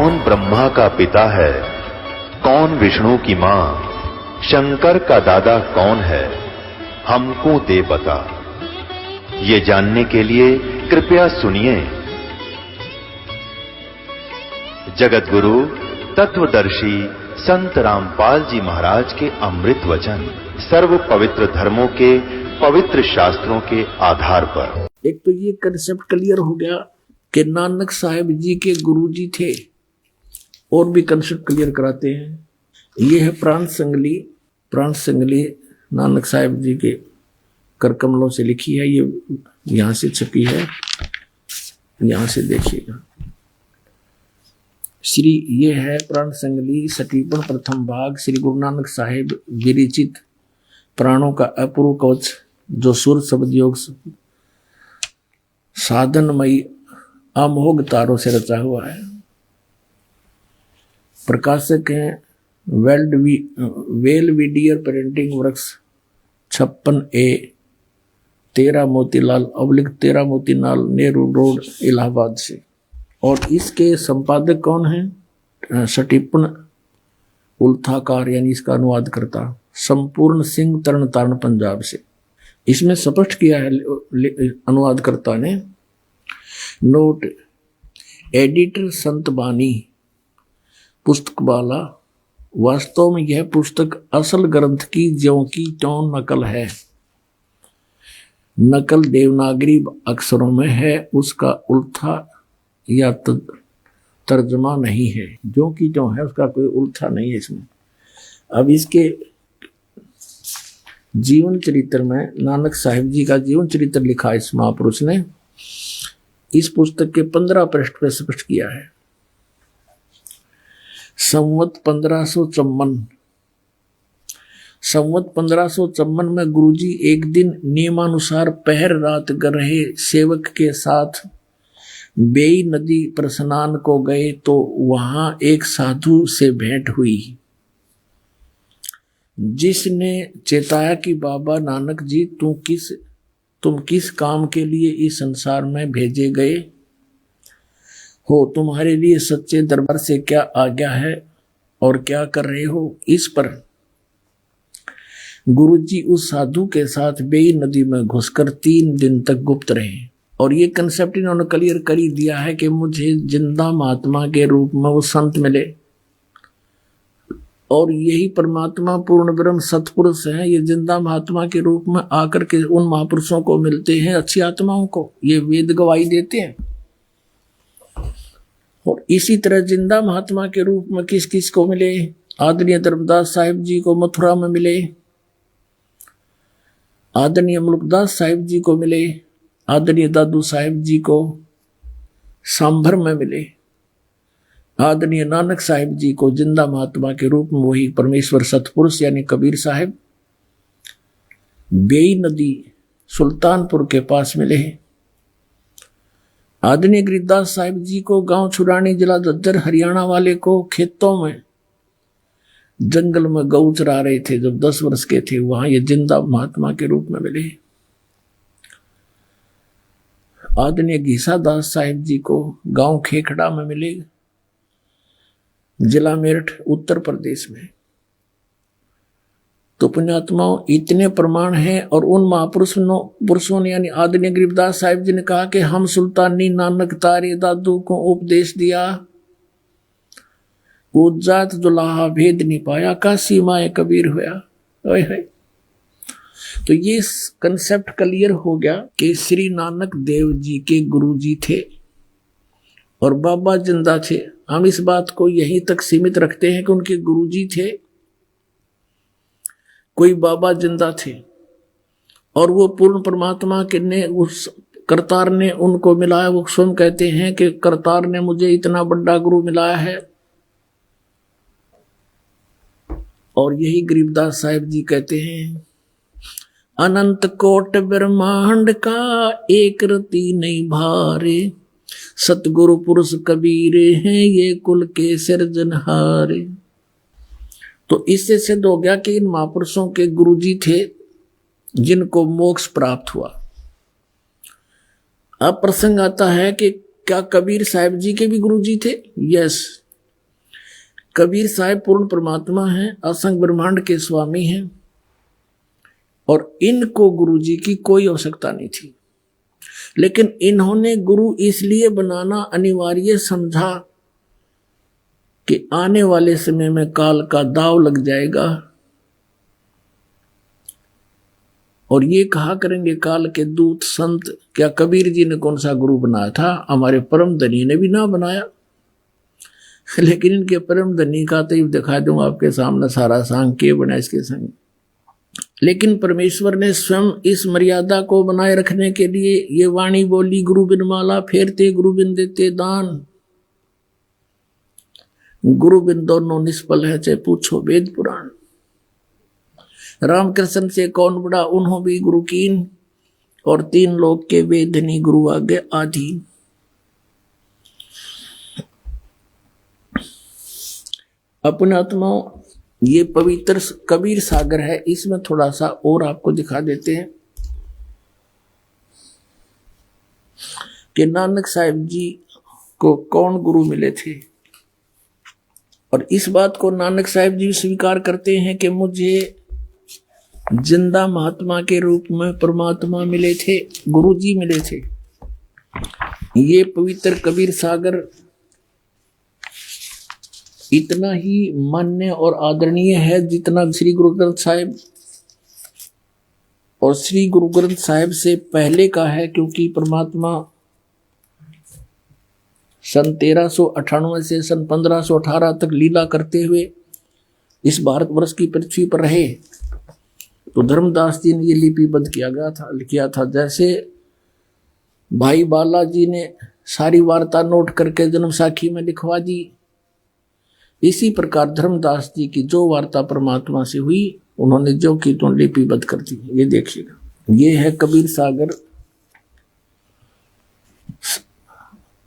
कौन ब्रह्मा का पिता है, कौन विष्णु की मां, शंकर का दादा कौन है, हमको दे बता। ये जानने के लिए कृपया सुनिए। जगत गुरु तत्वदर्शी संत रामपाल जी महाराज के अमृत वचन सर्व पवित्र धर्मों के पवित्र शास्त्रों के आधार पर। एक तो ये कंसेप्ट क्लियर हो गया कि नानक साहिब जी के गुरु जी थे, और भी कंसेप्ट क्लियर कराते हैं। ये है प्राण संगली नानक साहिब जी के कर कमलों से लिखी है, ये यहां से छपी है, यहां से देखिएगा। श्री ये है प्राण संगली सटीपन प्रथम भाग, श्री गुरु नानक साहिब विरचित प्राणों का अपूर्व कवच, जो सुर शब्द योग साधनमयी अमोघ तारों से रचा हुआ है। प्रकाशक हैं Belvedere printing works 56A 13 Motilal अब्लिक 13 मोतीलाल नेहरू रोड इलाहाबाद से। और इसके संपादक कौन हैं? सटीपन उल्थाकार, यानी इसका अनुवाद करता संपूर्ण सिंह तरन पंजाब से। इसमें स्पष्ट किया है अनुवादकर्ता ने। नोट, एडिटर संत बानी पुस्तक वाला, वास्तव में यह पुस्तक असल ग्रंथ की ज्यों की त्यों नकल है। नकल देवनागरी अक्षरों में है, उसका उल्था या तर्जमा नहीं है। जो की त्यों है, उसका कोई उल्था नहीं है इसमें। अब इसके जीवन चरित्र में नानक साहिब जी का जीवन चरित्र लिखा इस महापुरुष ने। इस पुस्तक के 15 पृष्ठ पे स्पष्ट किया है। संवत 1554 में गुरुजी एक दिन नियमानुसार पहर रात कर रहे सेवक के साथ बेई नदी पर स्नान को गए, तो वहां एक साधु से भेंट हुई, जिसने चेताया कि बाबा नानक जी तुम किस काम के लिए इस संसार में भेजे गए हो, तुम्हारे लिए सच्चे दरबार से क्या आज्ञा है और क्या कर रहे हो। इस पर गुरुजी उस साधु के साथ बेई नदी में घुसकर 3 दिन तक गुप्त रहे। और ये कंसेप्ट इन्होंने क्लियर कर ही दिया है कि मुझे जिंदा महात्मा के रूप में वो संत मिले, और यही परमात्मा पूर्ण ब्रह्म सतपुरुष है। ये जिंदा महात्मा के रूप में आकर के उन महापुरुषों को मिलते हैं, अच्छी आत्माओं को, ये वेद गवाही देते हैं। और इसी तरह जिंदा महात्मा के रूप में किस किस को मिले? आदरणीय धर्मदास साहिब जी को मथुरा में मिले, आदरणीय मुल्कदास साहिब जी को मिले, आदरणीय दादू साहिब जी को सांभर में मिले, आदरणीय नानक साहिब जी को जिंदा महात्मा के रूप में वही परमेश्वर सतपुरुष यानी कबीर साहिब बेई नदी सुल्तानपुर के पास मिले। आदरणीय गिरिदास साहिब जी को गांव छुड़ानी जिला दद्दर हरियाणा वाले को खेतों में जंगल में गऊ चरा रहे थे जब 10 वर्ष के थे, वहां ये जिंदा महात्मा के रूप में मिले। आदरणीय घीसा दास साहिब जी को गांव खेखड़ा में मिले, जिला मेरठ उत्तर प्रदेश में। तो पुण्यात्माओं, इतने प्रमाण हैं। और उन महापुरुषों ने यानी आदरणीय गरीबदास साहिब जी ने कहा कि हम सुल्तानी नानक तारे दादू को उपदेश दिया, उज्जात दुलाहा भेद नहीं पाया, काशी माए कबीर हुआ। तो ये कंसेप्ट क्लियर हो गया कि श्री नानक देव जी के गुरु जी थे और बाबा जिंदा थे। हम इस बात को यहीं तक सीमित रखते हैं कि उनके गुरुजी थे, कोई बाबा जिंदा थे, और वो पूर्ण परमात्मा के ने उस करतार ने उनको मिलाया। वो स्वयं कहते हैं कि करतार ने मुझे इतना बड़ा गुरु मिलाया है। और यही गरीबदास साहिब जी कहते हैं, अनंत कोट ब्रह्मांड का एक रति नहीं भारे, सतगुरु पुरुष कबीर हैं ये कुल के सिरजनहारे। तो इससे सिद्ध हो गया कि इन महापुरुषों के गुरुजी थे जिनको मोक्ष प्राप्त हुआ। अब प्रसंग आता है कि क्या कबीर साहिब जी के भी गुरुजी थे? यस, कबीर साहब पूर्ण परमात्मा हैं, असंग ब्रह्मांड के स्वामी हैं, और इनको गुरु जी की कोई आवश्यकता नहीं थी। लेकिन इन्होंने गुरु इसलिए बनाना अनिवार्य समझा कि आने वाले समय में काल का दाव लग जाएगा, और ये कहा करेंगे काल के दूत संत, क्या कबीर जी ने कौन सा गुरु बनाया था? हमारे परम धनी ने भी ना बनाया। लेकिन इनके परम धनी का तो दिखा दूंगा आपके सामने सारा सांग के बना इसके संग। लेकिन परमेश्वर ने स्वयं इस मर्यादा को बनाए रखने के लिए ये वाणी बोली, गुरु बिन माला फेरते गुरु बिन देते दान। गुरु बिन दोनों निष्फल है, चाहे पूछो वेद पुराण। रामकृष्ण से कौन बड़ा, उन्हों भी गुरु कीन, और तीन लोग के वेदनी गुरु आगे आधीन। अपने आत्माओं, ये पवित्र कबीर सागर है, इसमें थोड़ा सा और आपको दिखा देते हैं कि नानक साहिब जी को कौन गुरु मिले थे। और इस बात को नानक साहिब जी स्वीकार करते हैं कि मुझे जिंदा महात्मा के रूप में परमात्मा मिले थे, गुरु जी मिले थे। ये पवित्र कबीर सागर इतना ही मान्य और आदरणीय है जितना श्री गुरु ग्रंथ साहिब और श्री गुरु ग्रंथ साहिब से पहले का है, क्योंकि परमात्मा सन 1398 से सन 1518 तक लीला करते हुए इस भारतवर्ष की पृथ्वी पर रहे। तो धर्मदास जी ने ये लिपिबद्ध किया था। जैसे भाई बालाजी ने सारी वार्ता नोट करके जन्म साखी में लिखवा दी, इसी प्रकार धर्मदास जी की जो वार्ता परमात्मा से हुई उन्होंने जो की तो लिपिबद्ध कर दी। ये देखिएगा, ये है कबीर सागर,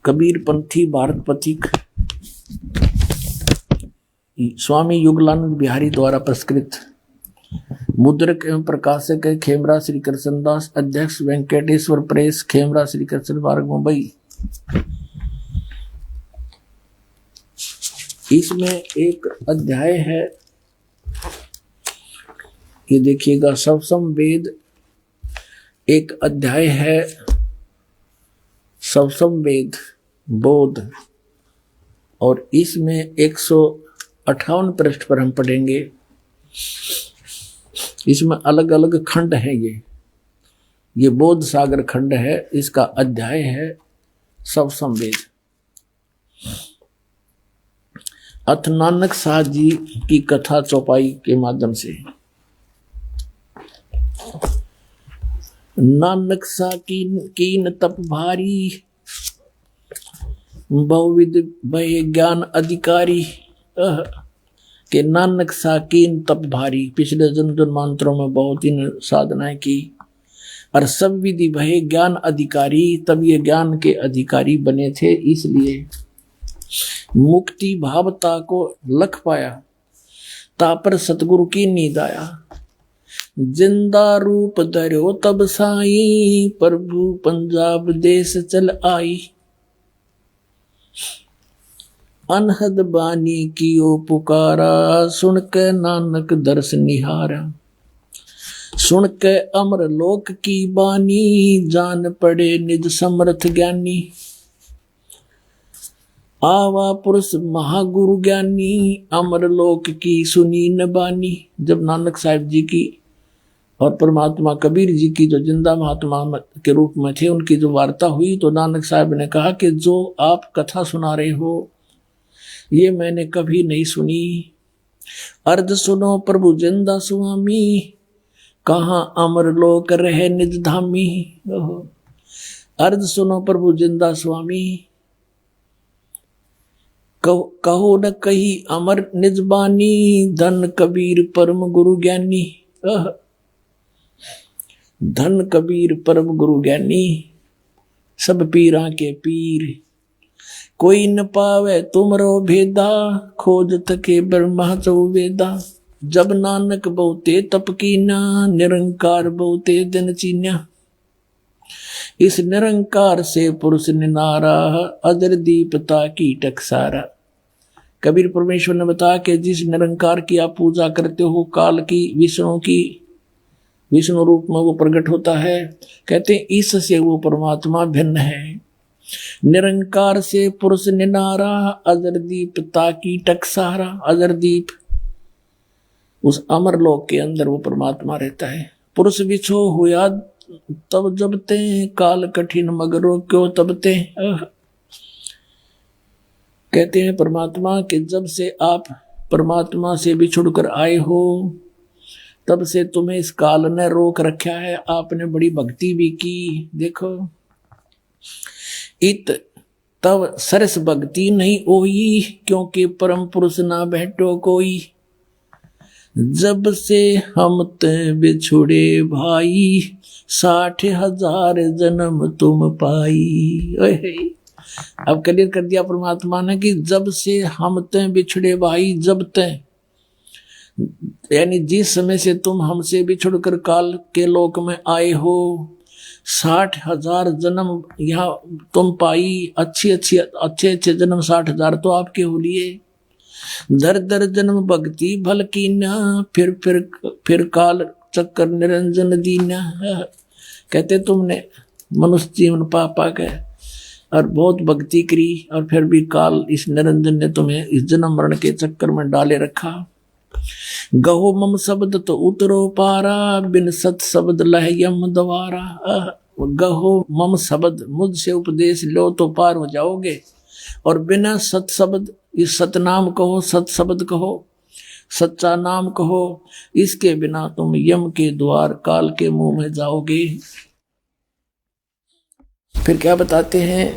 कबीर पंथी भारत पथिक, स्वामी युगलानंद बिहारी द्वारा पुरस्कृत, मुद्रक एवं प्रकाशक है खेमरा श्री कृष्णदास, अध्यक्ष वेंकटेश्वर प्रेस, खेमरा श्री कृष्ण मार्ग, मुंबई। इसमें एक अध्याय है, ये देखिएगा, सवसम वेद। एक अध्याय है सवसम वेद बोध, और इसमें 158 पृष्ठ पर हम पढ़ेंगे। इसमें अलग अलग खंड हैं। ये बोध सागर खंड है, इसका अध्याय है सवसम वेद। अथ नानक साह जी की कथा चौपाई के माध्यम से। नानक साह कीन तप भारी, बहुविध भय ज्ञान अधिकारी। के नानक साह कीन तप भारी, पिछले जन्म जन्मांतरों में बहुत ही साधनाएं की, और सब विधि भय ज्ञान अधिकारी, तब ये ज्ञान के अधिकारी बने थे। इसलिए मुक्ति भावता को लख पाया, तापर सतगुरु की नींद आया। जिंदा रूप धर्यो तब साई, प्रभु पंजाब देश चल आई। अनहद बानी कियो पुकारा, सुन के नानक दर्श निहारा। सुन के अमर लोक की बानी, जान पड़े निज समर्थ ज्ञानी। आवा पुरुष महागुरु ज्ञानी, अमर लोक की सुनी न बानी। जब नानक साहिब जी की और परमात्मा कबीर जी की जो जिंदा महात्मा के रूप में थे, उनकी जो वार्ता हुई, तो नानक साहब ने कहा कि जो आप कथा सुना रहे हो ये मैंने कभी नहीं सुनी। अर्ध सुनो प्रभु जिंदा स्वामी, कहाँ अमर लोक रहे निज धामी। अर्ध सुनो प्रभु जिंदा स्वामी, कहो न कही अमर निजबानी। धन कबीर परम गुरु ज्ञानी, धन कबीर परम गुरु ज्ञानी। सब पीरा के पीर, कोई न पावे तुमरो भेदा। खोज थके ब्रह्मा चौवेदा, जब नानक बहुते तप कीना। निरंकार बहुते दिन चीन्या, इस निरंकार से पुरुष निनारा। अदर दीपता की टकसारा, कबीर परमेश्वर ने बताया कि जिस निरंकार की आप पूजा करते हो, काल की, विष्णु की, विष्णु रूप में वो प्रकट होता है। कहते हैं इससे वो परमात्मा भिन्न है। निरंकार से पुरुष निनारा, अजरदीप ताकी टकसारा। अजरदीप उस अमर लोक के अंदर वो परमात्मा रहता है। पुरुष विछो हुआ तब जबते, काल कठिन मगरो क्यों तबते। कहते हैं परमात्मा कि जब से आप परमात्मा से बिछुड़कर आए हो, तब से तुम्हें इस काल ने रोक रखा है। आपने बड़ी भक्ति भी की। देखो, इत तब सरस भक्ति नहीं होई, क्योंकि परम पुरुष ना बैठो कोई। जब से हम ते बिछुड़े भाई, 60,000 जन्म तुम पाई। अब क्लियर कर दिया परमात्मा ने कि जब से हम ते बिछड़े भाई, जब ते यानी जिस समय से तुम हमसे बिछुड़कर काल के लोक में आए हो, 60,000 जन्म यहाँ तुम पाई। अच्छे जन्म 60,000 तो आपके हो लिए। दर दर जन्म भक्ति भल कीना, फिर काल चक्कर निरंजन दीना। कहते तुमने मनुष्य जीवन पा के और बहुत भक्ति करी, और फिर भी काल इस निरंजन ने तुम्हें इस जन्म मरण के चक्कर में डाले रखा। गहो मम शब्द तो उतरो पारा, बिन सत शब्द लह यम द्वारा। गहो मम शब्द, मुझसे उपदेश लो तो पार हो जाओगे, और बिना सत शब्द, इस सतनाम कहो, सत शब्द कहो, सच्चा नाम कहो, इसके बिना तुम यम के द्वार काल के मुंह में जाओगे। फिर क्या बताते हैं,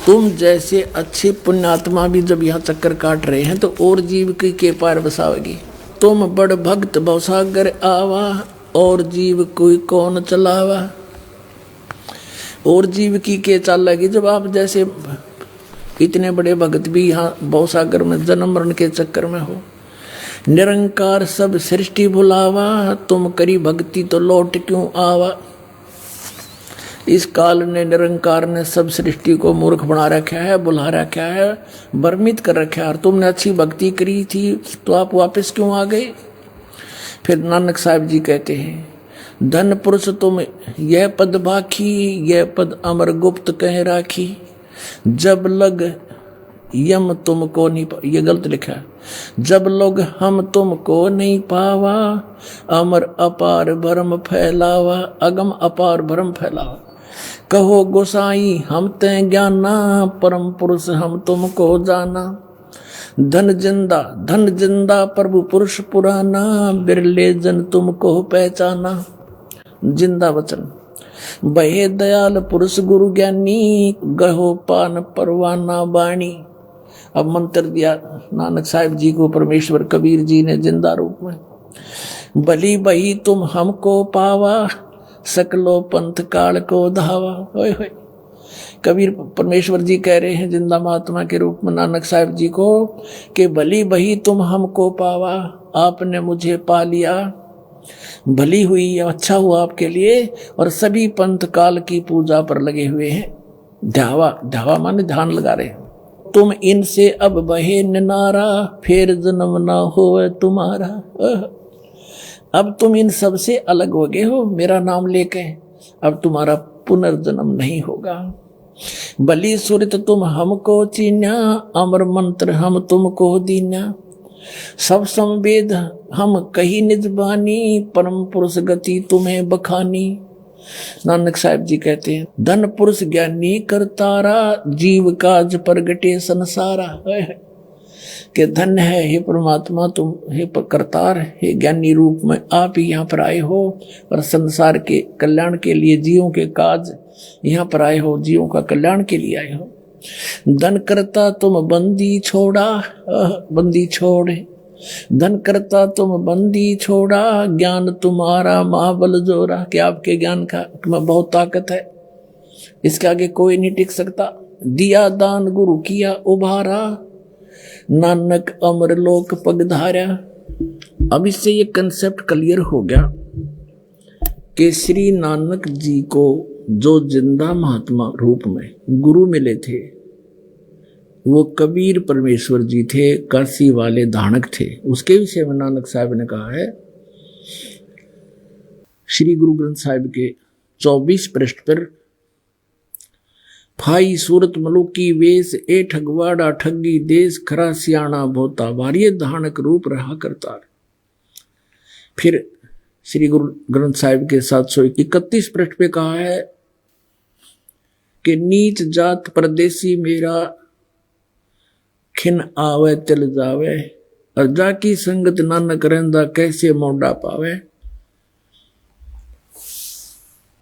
तुम जैसे अच्छे पुण्यात्मा भी जब यहाँ चक्कर काट रहे हैं तो और जीव के पार बसाओगी। तुम बड़ भक्त भवसागर आवा, और जीव कोई कौन चलावा। और जीव की के चालेगी जब आप जैसे इतने बड़े भक्त भी यहाँ भवसागर में जन्म मरण के चक्कर में हो। निरंकार सब सृष्टि भुलावा, तुम करी भक्ति तो लौट क्यों आवा। इस काल ने, निरंकार ने सब सृष्टि को मूर्ख बना रखा है, बुला रखा है, भ्रमित कर रखा है। और तुमने अच्छी भक्ति करी थी तो आप वापस क्यों आ गए। फिर नानक साहब जी कहते हैं, धन पुरुष तुम यह पद भाखी, यह पद अमर गुप्त कह राखी। जब लग यम तुमको नहीं, ये गलत लिखा है, जब लोग हम तुमको नहीं पावा, अमर अपार भरम फैलावा। अगम अपार भरम फैलावा। कहो गोसाई हम ते ज्ञाना, परम पुरुष हम तुमको जाना। धन जिंदा प्रभु पुरुष पुराना, बिरले जन तुमको पहचाना। जिंदा वचन, बहे दयाल पुरुष गुरु ज्ञानी, गहो पान परवाना बाणी। अब मंत्र दिया नानक साहिब जी को परमेश्वर कबीर जी ने जिंदा रूप में। भली बही तुम हमको पावा, सकलो पंथ काल को धावा। होय होय, कबीर परमेश्वर जी कह रहे हैं जिंदा महात्मा के रूप में नानक साहिब जी को कि भली बही तुम हमको पावा, आपने मुझे पा लिया। भली हुई, अच्छा हुआ आपके लिए। और सभी पंथ काल की पूजा पर लगे हुए हैं। ध्यावा माने ध्यान लगा रहे हैं। तुम इनसे अब बहे निनारा, फिर जन्म ना हो तुम्हारा। अब तुम इन सब से अलग हो गए हो मेरा नाम लेके, अब तुम्हारा पुनर्जन्म नहीं होगा। बलि सुरत तुम हमको चीन्या, अमर मंत्र हम तुमको दीन्या। सब संवेद हम कही निज बानी, परम पुरुष गति तुम्हें बखानी। नानक साहब जी कहते हैं, धन पुरुष ज्ञानी करतारा, जीव काज प्रगटे संसारा। कि धन है हे परमात्मा, तुम हे करतार, हे ज्ञानी रूप में आप ही यहाँ पर आए हो और संसार के कल्याण के लिए, जीवों के काज यहाँ पर आए हो, जीवों का कल्याण के लिए आए हो। धन करता तुम बंदी छोड़ा, बंदी छोड़े। धन करता तुम बंदी छोड़ा, ज्ञान तुम्हारा महाबल जोरा। कि आपके ज्ञान का में बहुत ताकत है, इसके आगे कोई नहीं टिक सकता। दिया दान गुरु किया उभारा, नानक अमर लोक पगधारा। अब इससे ये कंसेप्ट क्लियर हो गया कि श्री नानक जी को जो जिंदा महात्मा रूप में गुरु मिले थे, वो कबीर परमेश्वर जी थे, काशी वाले धानक थे। उसके विषय में नानक साहब ने कहा है श्री गुरु ग्रंथ साहिब के 24 पृष्ठ पर, फाई सूरत मलुकी वेश ए ठगवाड़ा ठगी देश खरा सियाणा भोता वारिये धानक रूप रहा करतार। फिर श्री गुरु ग्रंथ साहिब के 731 पृष्ठ पे कहा है कि नीच जात परदेसी मेरा खिन आवे तिल जावे, और जाकी संगत नानक रहंदा कैसे मोड़ा पावे।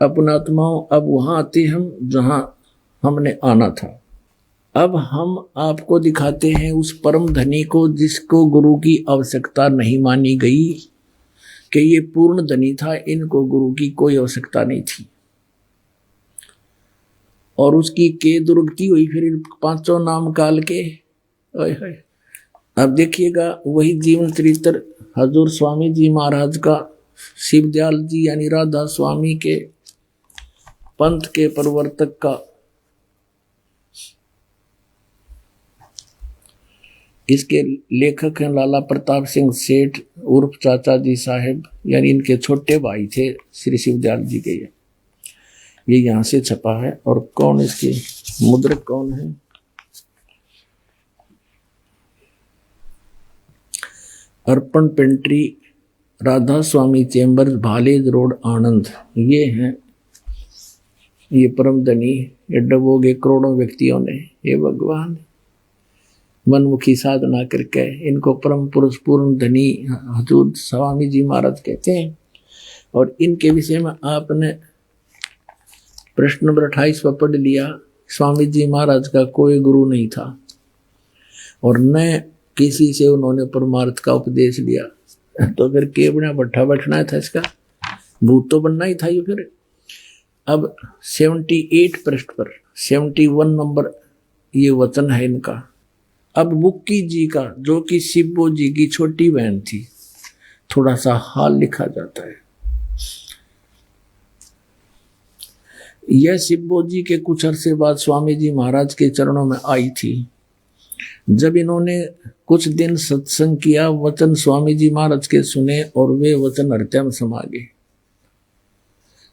अपनात्माओं, अब वहां आते हम जहां हमने आना था। अब हम आपको दिखाते हैं उस परम धनी को जिसको गुरु की आवश्यकता नहीं मानी गई कि ये पूर्ण धनी था, इनको गुरु की कोई आवश्यकता नहीं थी। और उसकी के दुर्गति हुई फिर पांचों नाम काल के। अब देखिएगा वही जीवन चरित्र हजूर स्वामी जी महाराज का, शिवदयाल जी यानी राधा स्वामी के पंथ के प्रवर्तक का। इसके लेखक हैं लाला प्रताप सिंह सेठ उर्फ चाचा जी साहेब, यानी इनके छोटे भाई थे श्री शिवदयाल जी के। ये यहां से छपा है। और कौन इसके मुद्रक कौन है? अर्पण पेंट्री, राधा स्वामी चेम्बर, भालेज रोड, आनंद। ये हैं ये परम धनी, ये डबोगे करोड़ों व्यक्तियों ने। ये भगवान मनमुखी साधना करके इनको परम पुरुष पूर्ण धनी हजूर स्वामी जी महाराज कहते हैं। और इनके विषय में आपने प्रश्न नंबर 28 पर पढ़ लिया। स्वामी जी महाराज का कोई गुरु नहीं था और न किसी से उन्होंने परमार्थ का उपदेश लिया। तो फिर केवड़ा भट्ठा बैठना था, इसका भूत तो बनना ही था ये। फिर अब 78 पृष्ठ पर 71 नंबर ये वचन है इनका। अब बुक्की जी का, जो कि शिवो जी की छोटी बहन थी, थोड़ा सा हाल लिखा जाता है। यह शिवो जी के कुछ अरसे बाद स्वामी जी महाराज के चरणों में आई थी। जब इन्होंने कुछ दिन सत्संग किया, वचन स्वामी जी महाराज के सुने और वे वचन हृदय में समा गए।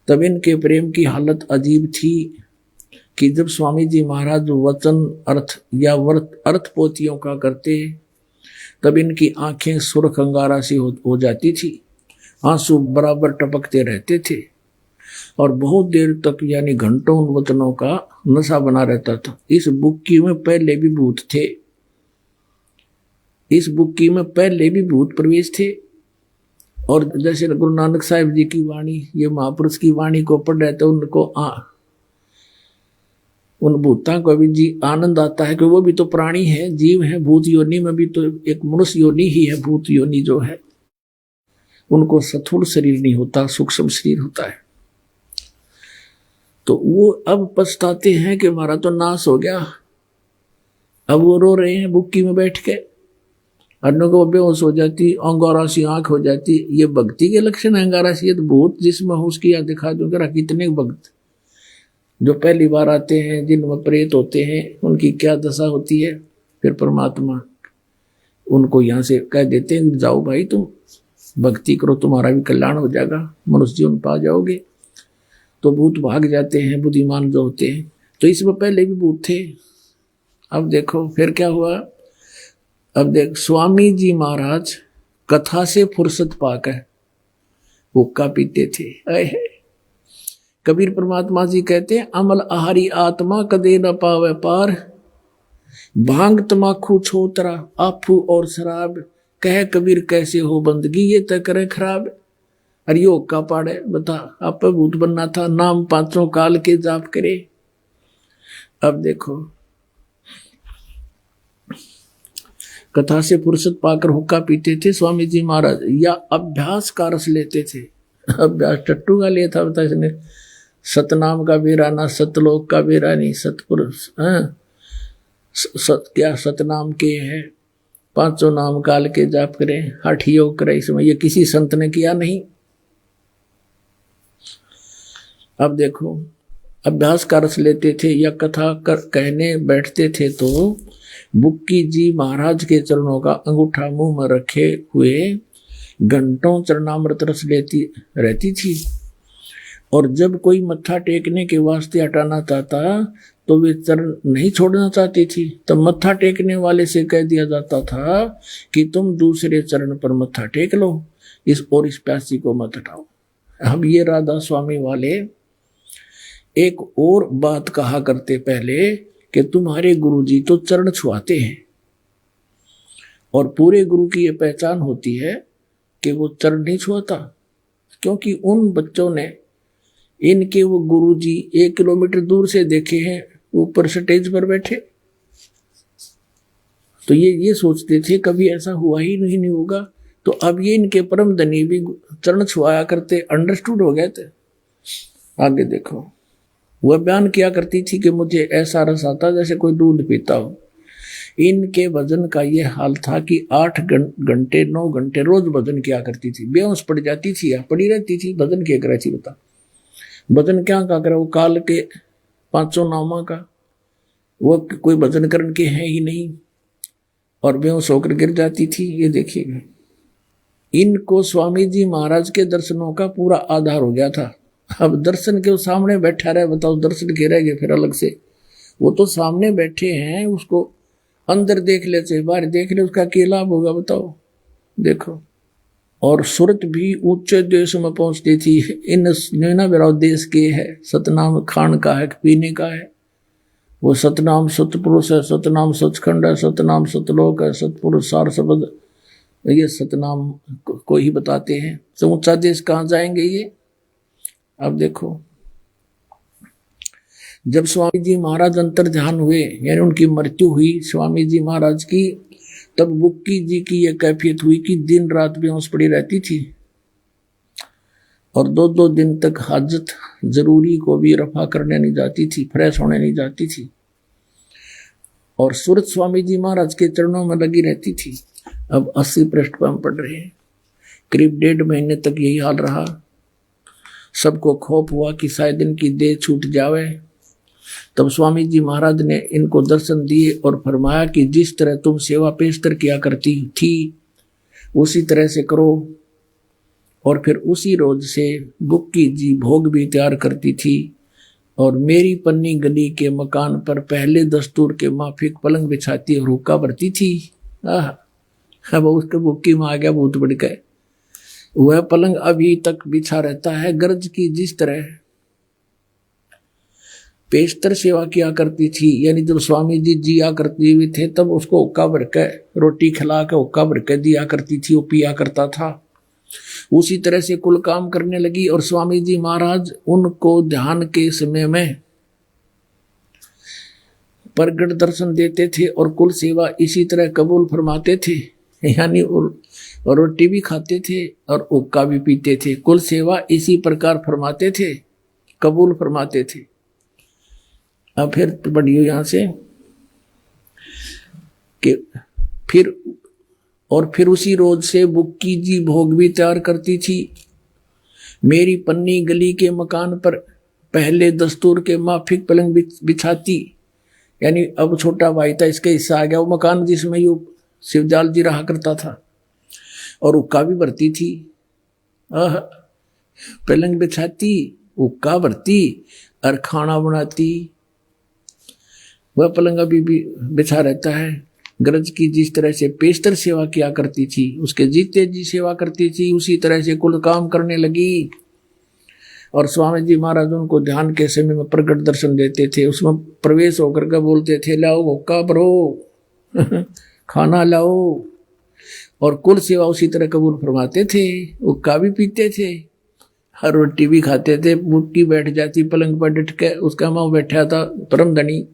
तब इनके प्रेम की हालत अजीब थी कि जब स्वामी जी महाराज वचन अर्थ या अर्थ पोथियों का करते, तब इनकी आंखें सुर्ख अंगारा सी हो जाती थी, आंसू बराबर टपकते रहते थे और बहुत देर तक यानी घंटों उन वचनों का नशा बना रहता था। इस बुक्की में पहले भी भूत थे, इस बुक्की में पहले भी भूत प्रवेश थे। और जैसे गुरु नानक साहिब जी की वाणी, ये महापुरुष की वाणी को पढ़ रहे थे, उनको उन भूतों को भी जी आनंद आता है कि वो भी तो प्राणी है, जीव है। भूत योनि में भी तो एक मनुष्य योनि ही है। भूत योनि जो है उनको स्थूल शरीर नहीं होता, सूक्ष्म शरीर होता है। तो वो अब पछताते हैं कि हमारा तो नाश हो गया। अब वो रो रहे हैं बुक्की में बैठ के, अन्यों को बेहोश हो जाती, अंगारा सी आंख हो जाती। ये भक्ति के लक्षण है। अंगारा सी तो भूत जिसमें हो उसकी याद दिखा दूं। कितने भक्त जो पहली बार आते हैं, जिनमें प्रेत होते हैं, उनकी क्या दशा होती है। फिर परमात्मा उनको यहाँ से कह देते हैं जाओ भाई तुम भक्ति करो, तुम्हारा भी कल्याण हो जाएगा, मनुष्य जीवन पा जाओगे। तो भूत भाग जाते हैं, बुद्धिमान जो होते हैं। तो इसमें पहले भी भूत थे। अब देखो फिर क्या हुआ। अब देख स्वामी जी महाराज कथा से फुर्सत पाकर हुक्का पीते थे। कबीर परमात्मा जी कहते हैं अमल आहारी आत्मा कदे न पावे पार, भांग तमाखू छोतरा आफू और शराब, कह कबीर कैसे हो बंदगी ये तय करे खराब। अरे ये हुक्का पाड़े, बता आप भूत बनना था, नाम पांचों काल के जाप करे। अब देखो कथा से फुर्सत पाकर हुक्का पीते थे स्वामी जी महाराज, या अभ्यास का रस लेते थे। अभ्यास टट्टू का लिया था, बता इसने सतनाम का बेरा ना सतलोक का बेरा नहीं, सतपुरुष क्या सतनाम के है, पांचों नाम काल के जाप करें, हठ योग करें। इसमें ये किसी संत ने किया नहीं। अब देखो अभ्यास का रस लेते थे या कथा कहने बैठते थे तो बुक्की जी महाराज के चरणों का अंगूठा मुंह में रखे हुए घंटों चरणामृत रस लेती रहती थी। और जब कोई मत्था टेकने के वास्ते हटाना चाहता तो वे चरण नहीं छोड़ना चाहती थी, तब मत्था टेकने वाले से कह दिया जाता था कि तुम दूसरे चरण पर मत्था टेक लो, इस प्यासी को मत हटाओ। हम ये राधा स्वामी वाले एक और बात कहा करते पहले कि तुम्हारे गुरुजी तो चरण छुआते हैं, और पूरे गुरु की यह पहचान होती है कि वो चरण नहीं छुआता, क्योंकि उन बच्चों ने इनके वो गुरुजी 1 किलोमीटर दूर से देखे हैं, ऊपर स्टेज पर बैठे। तो ये सोचते थे कभी ऐसा हुआ ही नहीं होगा। तो अब ये इनके परम धनी भी चरण छुआया करते, अंडरस्टूड हो गए थे। आगे देखो, वह बयान किया करती थी कि मुझे ऐसा रस आता जैसे कोई दूध पीता हो। इनके भजन का ये हाल था कि 8 घंटे 9 घंटे रोज भजन किया करती थी। बेहोश पड़ जाती थी या पड़ी रहती थी, भजन किया कराती। बता भजन क्या का करे, वो काल के 500 नामा का, वो कोई भजन करण के है ही नहीं, और बेहोश होकर गिर जाती थी। ये देखिएगा, इनको स्वामी जी महाराज के दर्शनों का पूरा आधार हो गया था। अब दर्शन के सामने बैठा रहे, बताओ दर्शन के रह गए फिर अलग से। वो तो सामने बैठे हैं, उसको अंदर देख ले चाहे बाहर देख ले, उसका क्या लाभ होगा बताओ। देखो, और सूरत भी ऊंचे देश में पहुंचती थी। इन नैना बेराव देश के है, सतनाम खान का है, पीने का है। वो सतनाम सतपुरुष है, सतनाम सचखंड है, सतनाम सतलोक है, सतपुरुष सार शब्द, ये सतनाम को ही बताते हैं। तो ऊंचा देश कहाँ जाएंगे ये। अब देखो, जब स्वामी जी महाराज अंतर ध्यान हुए, यानी उनकी मृत्यु हुई स्वामी जी महाराज की, तब बुक्की जी की यह कैफियत हुई कि दिन रात बेहोश पड़ी रहती थी, और 2-2 दिन तक हाजत जरूरी को भी रफा करने नहीं जाती थी, फ्रेश होने नहीं जाती थी, और सूरत स्वामी जी महाराज के चरणों में लगी रहती थी। अब 80 पृष्ठ पर हम पढ़ रहे हैं। करीब 1.5 महीने तक यही हाल रहा। सबको खौफ हुआ कि शायद इनकी देह छूट जावे। तब स्वामी जी महाराज ने इनको दर्शन दिए और फरमाया कि जिस तरह तुम सेवा पेशतर किया करती थी उसी तरह से करो। और फिर उसी रोज से बुक्की जी भोग भी तैयार करती थी, और मेरी पन्नी गली के मकान पर पहले दस्तूर के माफिक पलंग बिछाती और हुक्का भरती थी। अब उसके बुक्की में आ गया भूत बढ़ गए। वह पलंग अभी तक बिछा रहता है। गरज की जिस तरह पेशतर सेवा किया करती थी, यानी जब स्वामी जी जिया करती हुए थे तब उसको हुक्का भर के रोटी खिला के हुक्का भर के दिया करती थी, वो पिया करता था। उसी तरह से कुल काम करने लगी, और स्वामी जी महाराज उनको ध्यान के समय में प्रगट दर्शन देते थे और कुल सेवा इसी तरह कबूल फरमाते थे, यानी और रोटी भी खाते थे और हुक्का भी पीते थे। कुल सेवा इसी प्रकार फरमाते थे, कबूल फरमाते थे। अब फिर पढ़ियो यहां से कि फिर उसी रोज से बुक्की जी भोग भी तैयार करती थी। मेरी पन्नी गली के मकान पर पहले दस्तूर के माफिक पलंग बिछाती, यानी अब छोटा भाई था, इसका हिस्सा आ गया वो मकान जिसमें यू शिवजाल जी रहा करता था, और हुक्का भी भरती थी। पलंग बिछाती, हुक्का भरती और खाना बनाती। वह पलंग अभी भी बिछा रहता है। गरज की जिस तरह से पेशतर सेवा किया करती थी, उसके जीते जी सेवा करती थी, उसी तरह से कुल काम करने लगी। और स्वामी जी महाराज उनको ध्यान के समय में प्रकट दर्शन देते थे, उसमें प्रवेश होकर के बोलते थे, लाओ हुक्का भरो खाना लाओ, और कुल सेवा उसी तरह कबूल फरमाते थे। हुक्का भी पीते थे, हर रोटी भी खाते थे। बुक्की बैठ जाती पलंग पर डट के, उसका माँ बैठा था परम धनी,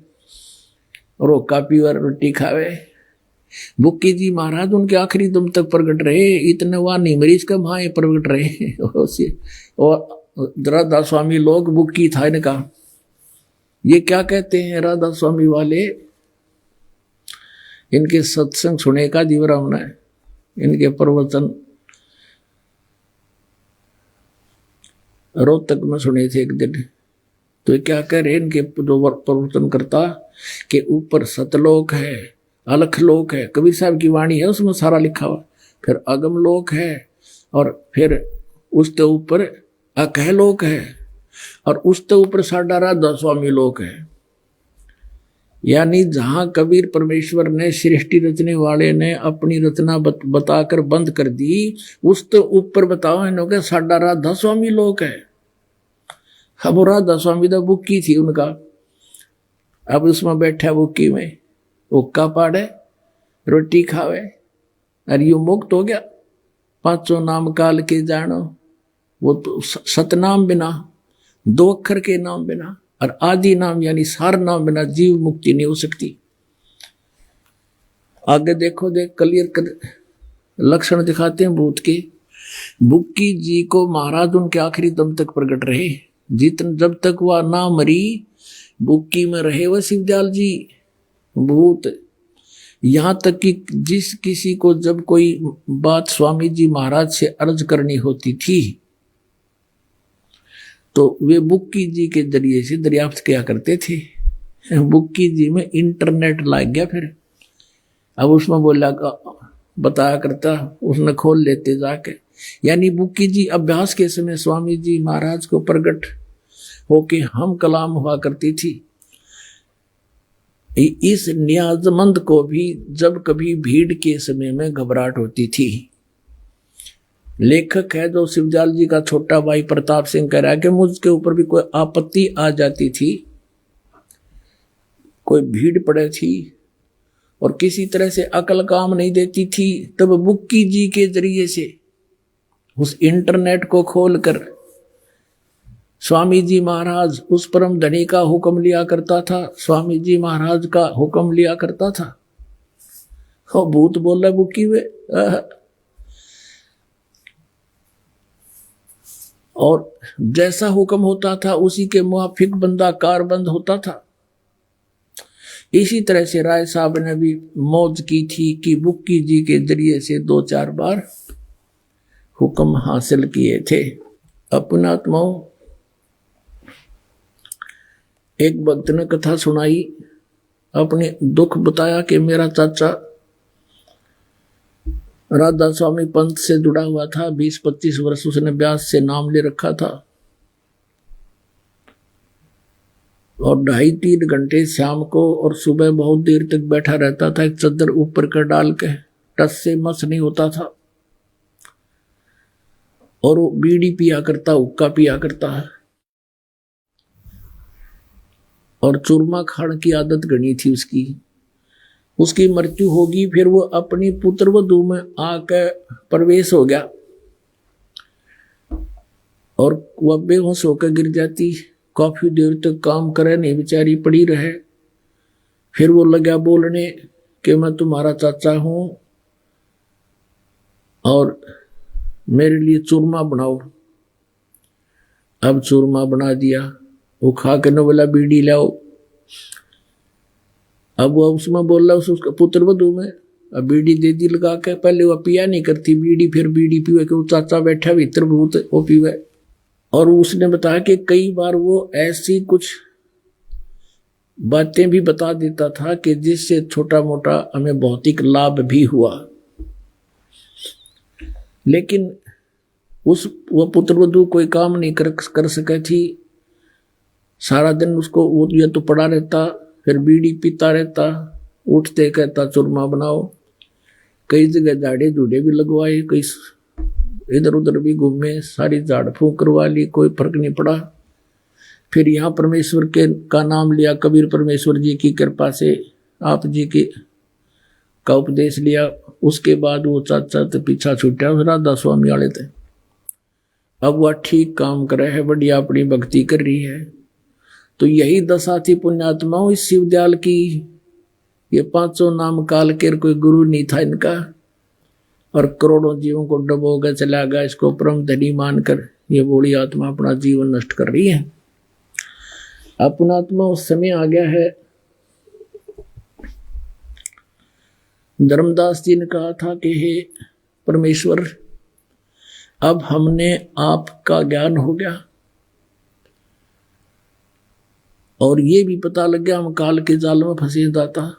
और हुक्का पी और रोटी खावे। बुक्की जी महाराज उनके आखिरी दम तक प्रकट रहे, इतने वहां नहीं मरीज का वहां प्रकट रहे। और राधा स्वामी लोग बुक्की था इनका। ये क्या कहते हैं राधा स्वामी वाले, इनके सत्संग सुने का जीवरा होना है, इनके प्रवचन रोहतक में सुने थे एक दिन। तो ये क्या कह रहे हैं इनके जो प्रवर्तन करता के ऊपर सतलोक है, अलख लोक है, कबीर साहब की वाणी है उसमें सारा लिखा हुआ, फिर अगम लोक है, और फिर उसके ऊपर अकह लोक है, और उसके ऊपर साडा राधा स्वामी लोक है। यानी जहां कबीर परमेश्वर ने सृष्टि रचने वाले ने अपनी रचना बताकर बंद कर दी, उसके ऊपर बताओ इन्होंने साडा राधा स्वामी लोक है। अब वो राधा स्वामी तो बुक्की थी उनका, अब उसमें बैठा बुक्की में, हुक्का पाड़े, रोटी खावे, और यू मुक्त हो गया। पांचों नाम काल के जानो, वो तो सतनाम बिना, दो अक्षर के नाम बिना, और आदि नाम यानी सार नाम बिना जीव मुक्ति नहीं हो सकती। आगे देखो, देख क्लियर कर लक्षण दिखाते हैं भूत के। बुक्की जी को महाराज उनके आखिरी दम तक प्रकट रहे, जब तक वह ना मरी बुक्की में रहे वह शिवदयाल जी भूत। यहां तक कि जिस किसी को जब कोई बात स्वामी जी महाराज से अर्ज करनी होती थी तो वे बुक्की जी के जरिए से दरियाफ्त किया करते थे। बुक्की जी में इंटरनेट लग गया, फिर अब उसमें बोला बताया करता, उसने खोल लेते जाके। यानी बुक्की जी अभ्यास के समय स्वामी जी महाराज को प्रकट होके हम कलाम हुआ करती थी। इस नियाजमंद को भी जब कभी भीड़ के समय में घबराहट होती थी, लेखक है जो शिवदयाल जी का छोटा भाई प्रताप सिंह कह रहा है कि मुझके ऊपर भी कोई आपत्ति आ जाती थी, कोई भीड़ पड़े थी और किसी तरह से अकल काम नहीं देती थी, तब बुक्की जी के जरिए से उस इंटरनेट को खोलकर स्वामी जी महाराज उस परम धनी का हुक्म लिया करता था, स्वामी जी महाराज का हुक्म लिया करता था। हो भूत बोल रहा बुक्की वे, और जैसा हुक्म होता था उसी के मुआफिक बंदा कारबंद होता था। इसी तरह से राय साहब ने भी मौज की थी कि बुक्की जी के जरिए से 2-4 बार हुक्म हासिल किए थे। अपनात्माओं, एक भक्त ने कथा सुनाई, अपने दुख बताया कि मेरा चाचा राधा स्वामी पंथ से जुड़ा हुआ था, 20-25 वर्ष उसने व्यास से नाम ले रखा था, और 2.5-3 घंटे शाम को और सुबह बहुत देर तक बैठा रहता था, एक चद्दर ऊपर कर डाल के, टस से मस नहीं होता था, और वो बीड़ी पिया करता, हुक्का पिया करता है, और चूरमा खाने की आदत गणी थी उसकी। उसकी मृत्यु होगी, फिर वो अपनी पुत्रवधू में आकर प्रवेश हो गया और वह बेहोश होकर गिर जाती। काफी देर तक काम करे नहीं, बेचारी पड़ी रहे। फिर वो लगा बोलने कि मैं तुम्हारा चाचा हूं और मेरे लिए चूरमा बनाओ। अब चूरमा बना दिया, वो खा के न बोला बीड़ी लाओ। अब वो उसमें बोल रहा उसका पुत्र वधू में, अब बीड़ी दे दी लगा के। पहले वो पिया नहीं करती बीड़ी, फिर बीड़ी पीवे कि वो चाचा बैठा भीतर भूत वो पीवे। और उसने बताया कि कई बार वो ऐसी कुछ बातें भी बता देता था कि जिससे छोटा मोटा हमें भौतिक लाभ भी हुआ, लेकिन वो पुत्रवधू कोई काम नहीं कर सके थी। सारा दिन उसको वो ये तो पड़ा रहता, फिर बीड़ी पीता रहता, उठते कहता चूरमा बनाओ। कई जगह झाड़े झूड़े भी लगवाए, कई इधर उधर भी घूमे, सारी झाड़ फूंक करवा ली, कोई फर्क नहीं पड़ा। फिर यहाँ परमेश्वर के का नाम लिया, कबीर परमेश्वर जी की कृपा से आप जी के का उपदेश लिया। उसके बाद वो चाचा तो पीछा छूटा, राधा स्वामी वाले थे। अब वह ठीक काम कर रहे है, बढ़िया अपनी भक्ति कर रही है। तो यही दशा थी पुण्यात्माओं इस शिवदयाल की। ये 500 नाम काल के कोई गुरु नहीं था इनका, और करोड़ों जीवों को डबोगा चला गया। इसको परम धनी मानकर ये बूढ़ी आत्मा अपना जीवन नष्ट कर रही है। अपना आत्मा उस समय आ गया है। धर्मदास जी ने कहा था कि हे परमेश्वर, अब हमने आपका ज्ञान हो गया, और ये भी पता लग गया हम काल के जाल में फंसे दाता,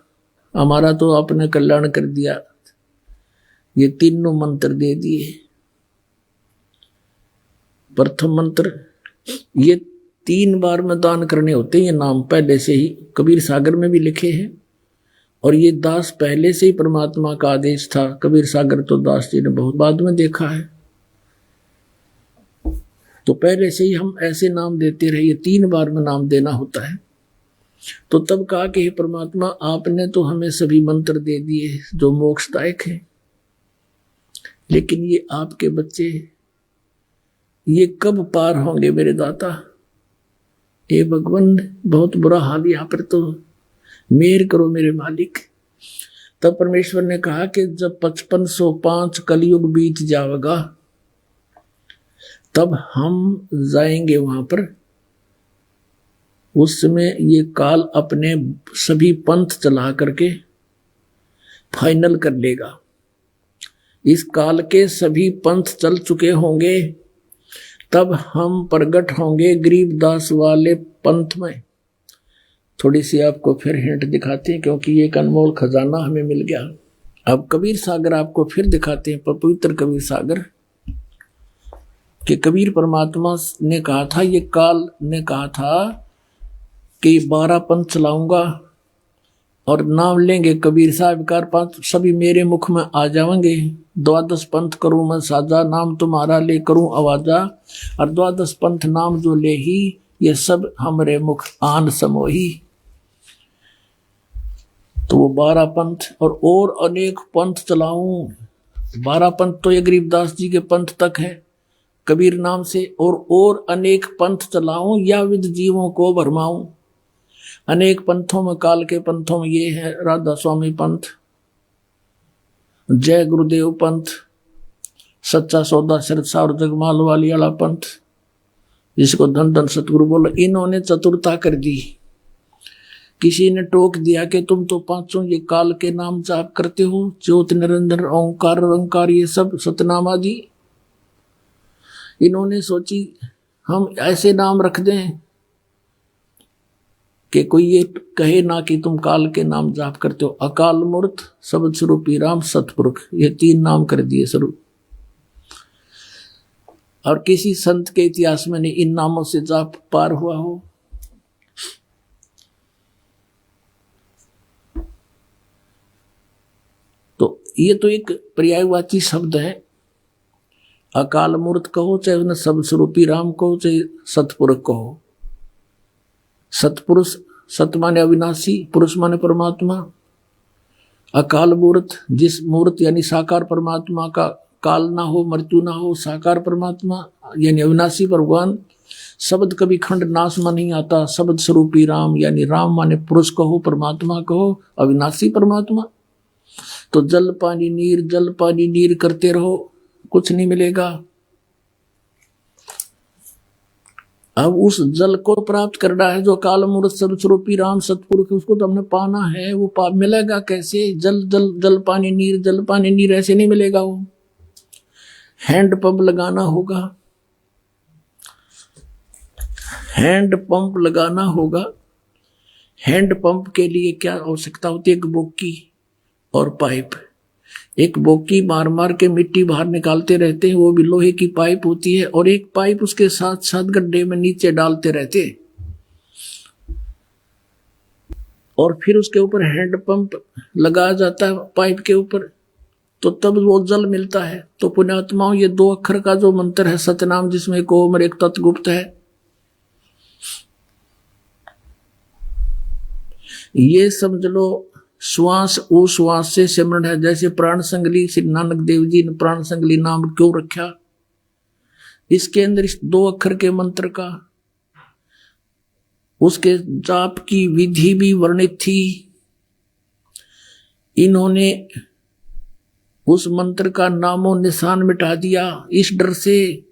हमारा तो आपने कल्याण कर दिया। ये तीनों मंत्र दे दिए। प्रथम मंत्र, ये 3 बार में दान करने होते हैं। ये नाम पहले से ही कबीर सागर में भी लिखे हैं, और ये दास पहले से ही परमात्मा का आदेश था। कबीर सागर तो दास जी ने बहुत बाद में देखा है, तो पहले से ही हम ऐसे नाम देते रहे। ये 3 बार में नाम देना होता है। तो तब कहा कि हे परमात्मा, आपने तो हमें सभी मंत्र दे दिए जो मोक्षदायक है, लेकिन ये आपके बच्चे, ये कब पार होंगे मेरे दाता? हे भगवान, बहुत बुरा हाल यहाँ पर, तो मेहर करो मेरे मालिक। तब परमेश्वर ने कहा कि जब 5505 कलयुग बीत जाएगा, तब हम जाएंगे वहां पर। उस समय ये काल अपने सभी पंथ चला करके फाइनल कर लेगा। इस काल के सभी पंथ चल चुके होंगे, तब हम प्रगट होंगे गरीबदास वाले पंथ में। थोड़ी सी आपको फिर हिंट दिखाते हैं, क्योंकि ये एक अनमोल खजाना हमें मिल गया। अब कबीर सागर आपको फिर दिखाते हैं, पवित्र कबीर सागर कि कबीर परमात्मा ने कहा था, ये काल ने कहा था कि 12 पंथ चलाऊंगा और नाम लेंगे कबीर साहब का, 5 सभी मेरे मुख में आ जाएंगे। 12 पंथ करूं मैं साजा, नाम तुम्हारा ले करूं आवाजा, और 12 पंथ नाम जो ले ही, ये सब हमरे मुख आन समोही। तो वो 12 पंथ और अनेक पंथ चलाऊं। 12 पंथ तो ये गरीबदास जी के पंथ तक है कबीर नाम से, और अनेक पंथ चलाऊं या विद जीवों को भरमाऊं। अनेक पंथों में, काल के पंथों में ये है राधा स्वामी पंथ, जय गुरुदेव पंथ, सच्चा सौदा सरसा और जगमाल वाली वाला पंथ, जिसको धन धन सतगुरु बोलो। इन्होंने चतुरता कर दी। किसी ने टोक दिया कि तुम तो 5 ये काल के नाम जाप करते हो, ज्योत निरंजन ओंकार ओंकार, ये सब सतनाम आदि। इन्होंने सोची हम ऐसे नाम रख दें कि कोई ये कहे ना कि तुम काल के नाम जाप करते हो। अकाल मूर्त, शब्द स्वरूपी राम, सतपुरुष, ये 3 नाम कर दिए स्वरूप। और किसी संत के इतिहास में नहीं इन नामों से जाप पार हुआ हो। तो ये तो एक पर्यायवाची शब्द है। अकाल मूर्त कहो, चाहे उन्हें शब्द स्वरूपी राम कहो, चाहे सतपुरुष कहो। सतपुरुष, सत माने अविनाशी, पुरुष माने परमात्मा। अकाल मूर्त, जिस मूर्त यानी साकार परमात्मा का काल ना हो, मृत्यु ना हो, साकार परमात्मा यानी अविनाशी भगवान। शब्द कभी खंड नाश में नहीं आता। शब्द स्वरूपी राम यानी राम माने पुरुष कहो, परमात्मा कहो, अविनाशी परमात्मा। तो जल पानी नीर, जल पानी नीर करते रहो, कुछ नहीं मिलेगा। अब उस जल को प्राप्त करना है जो काल मूर्त सर्वस्वरूपी राम सतपुरुष, उसको तो हमने पाना है। वो मिलेगा कैसे? जल जल जल पानी नीर, जल पानी नीर ऐसे नहीं मिलेगा। वो हैंड पंप लगाना होगा, हैंड पंप लगाना होगा। हैंड पंप के लिए क्या आवश्यकता होती है? एक बोकी और पाइप। एक बोकी मार मार के मिट्टी बाहर निकालते रहते हैं, वो भी लोहे की पाइप होती है, और एक पाइप उसके साथ साथ गड्ढे में नीचे डालते रहते हैं, और फिर उसके ऊपर हैंड पंप लगाया जाता है पाइप के ऊपर, तो तब वो जल मिलता है। तो पुण्यात्माओं, ये 2 अक्षर का जो मंत्र है सतनाम, जिसमें एक ओम और एक तत्गुप्त है, ये समझ लो श्वास उश्वास से सिमरण है। जैसे प्राण संगली, श्री नानक देव जी ने प्राण संगली नाम क्यों रखा? इसके अंदर इस 2 अक्षर के मंत्र का, उसके जाप की विधि भी वर्णित थी। इन्होंने उस मंत्र का नामो निशान मिटा दिया, इस डर से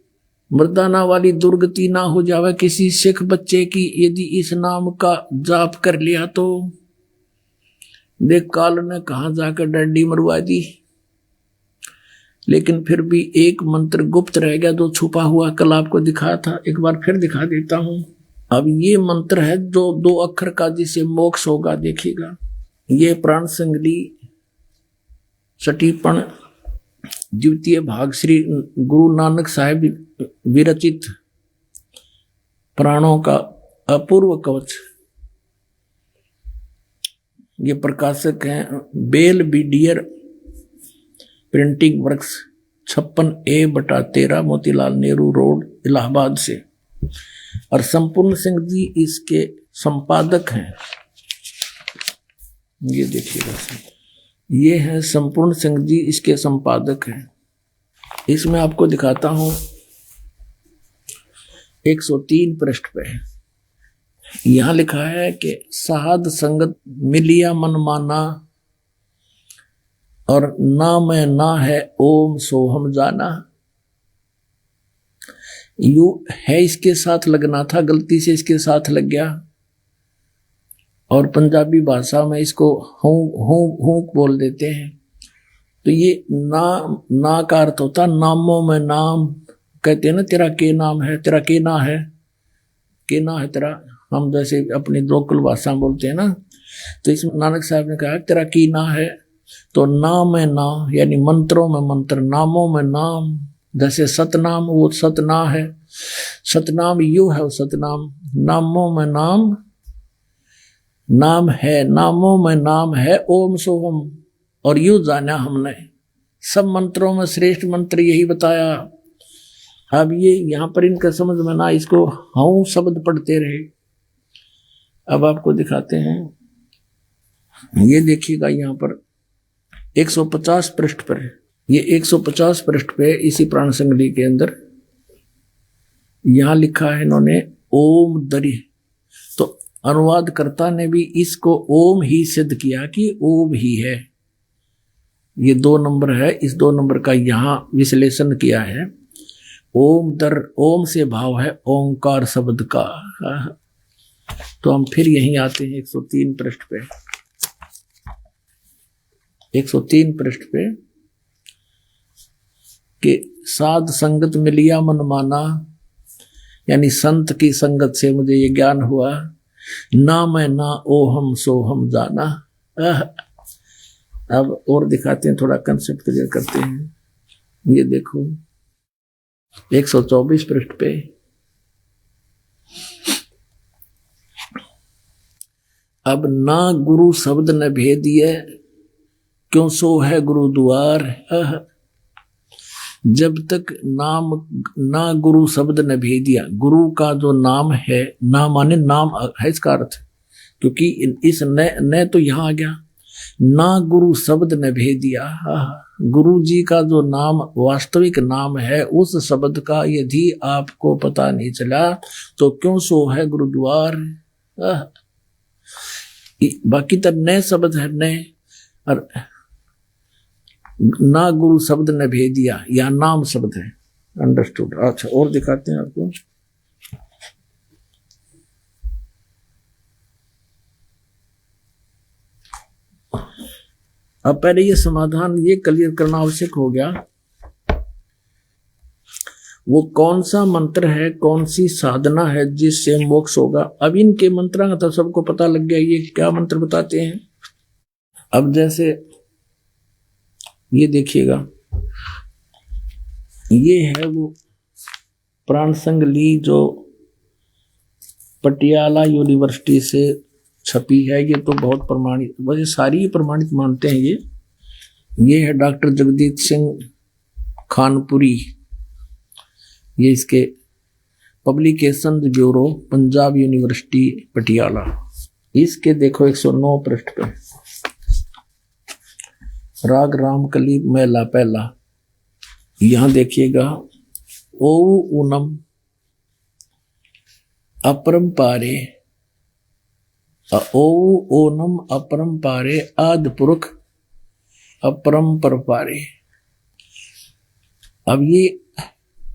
मर्दाना वाली दुर्गति ना हो जावे किसी सिख बच्चे की, यदि इस नाम का जाप कर लिया तो। देख काल ने कहां जाकर डंडी मरवा दी, लेकिन फिर भी एक मंत्र गुप्त रह गया जो छुपा हुआ, कल आपको दिखाया था, एक बार फिर दिखा देता हूं। अब ये मंत्र है जो 2 अक्षर का, जिसे मोक्ष होगा। देखिएगा, ये प्राण संगली सटीपण द्वितीय भाग श्री गुरु नानक साहिब विरचित प्राणों का अपूर्व कवच। ये प्रकाशक हैं Belvedere printing works 56A/13 Motilal Nehru road Allahabad से। और संपूर्ण सिंह जी इसके संपादक हैं। ये देखिएगा, ये है संपूर्ण सिंह जी इसके संपादक हैं। इसमें आपको दिखाता हूं 103 पृष्ठ पे यहां लिखा है कि साध संगत मिलिया मन माना, और ना मैं ना है ओम सोहम जाना। यू है इसके साथ लगना था, गलती से इसके साथ लग गया, और पंजाबी भाषा में इसको हूं बोल देते हैं। तो ये ना का अर्थ होता नामों में नाम। कहते हैं ना, तेरा के नाम है, तेरा के ना है, के ना है तेरा। हम जैसे अपनी लोकल भाषा में बोलते हैं ना, तो इसमें नानक साहब ने कहा तेरा की ना है। तो नाम है ना, यानी मंत्रों में मंत्र, नामों में नाम। जैसे सतनाम, वो सतना है, सतनाम यू है वो सतनाम। नामों में नाम, नाम है, नामों में नाम है ओम सोहम। और यू जाना हमने, सब मंत्रों में श्रेष्ठ मंत्र यही बताया। अब ये यहां पर इनका समझ में ना, इसको हूं शब्द पढ़ते रहे। अब आपको दिखाते हैं, ये देखिएगा यहां पर 150 पृष्ठ पर है। ये 150 पृष्ठ पे इसी प्राण संगली के अंदर यहां लिखा है इन्होंने ओम दरी। तो अनुवादकर्ता ने भी इसको ओम ही सिद्ध किया कि ओम ही है। ये 2 नंबर है, इस 2 नंबर का यहां विश्लेषण किया है। ओम दर, ओम से भाव है ओंकार शब्द का। तो हम फिर यहीं आते हैं 103 पृष्ठ पे। 103 पृष्ठ पे कि साध संगत मिलिया मन माना, यानी संत की संगत से मुझे ये ज्ञान हुआ। ना मैं ना ओहम सोहम जाना। अब और दिखाते हैं, थोड़ा कंसेप्ट क्लियर करते हैं। ये देखो 124 पृष्ठ पे, अब ना गुरु शब्द न भेदिए, क्यों सो है गुरु द्वार। जब तक नाम ना गुरु शब्द न भेदिया, गुरु का जो नाम है, ना माने नाम है इसका अर्थ, क्योंकि इस न तो यहां आ गया। ना गुरु शब्द न भेदिया, गुरु जी का जो नाम वास्तविक नाम है, उस शब्द का यदि आपको पता नहीं चला तो क्यों सो है गुरुद्वार। बाकी तो नए शब्द है, नए। और ना गुरु शब्द ने भेदिया, या नाम शब्द है। अंडरस्टूड। अच्छा, और दिखाते हैं आपको। अब पहले ये समाधान ये क्लियर करना आवश्यक हो गया, वो कौन सा मंत्र है, कौन सी साधना है जिससे मोक्ष होगा। अब इनके मंत्र तो सबको पता लग गया ये क्या मंत्र बताते हैं। अब जैसे ये देखिएगा, ये है वो प्राण संगली जो पटियाला यूनिवर्सिटी से छपी है। ये तो बहुत प्रमाणित, वैसे सारी प्रमाणित मानते हैं। ये है डॉक्टर जगदीश सिंह खानपुरी, ये इसके publication bureau Punjab university Patiala. इसके देखो 109 पृष्ठ पे, राग रामकली महला पहला, यहां देखिएगा ओ ऊनम अपरंपारे, ओ ओनम अपरंपारे आदि पुरुष अपरंपर पारे। अब ये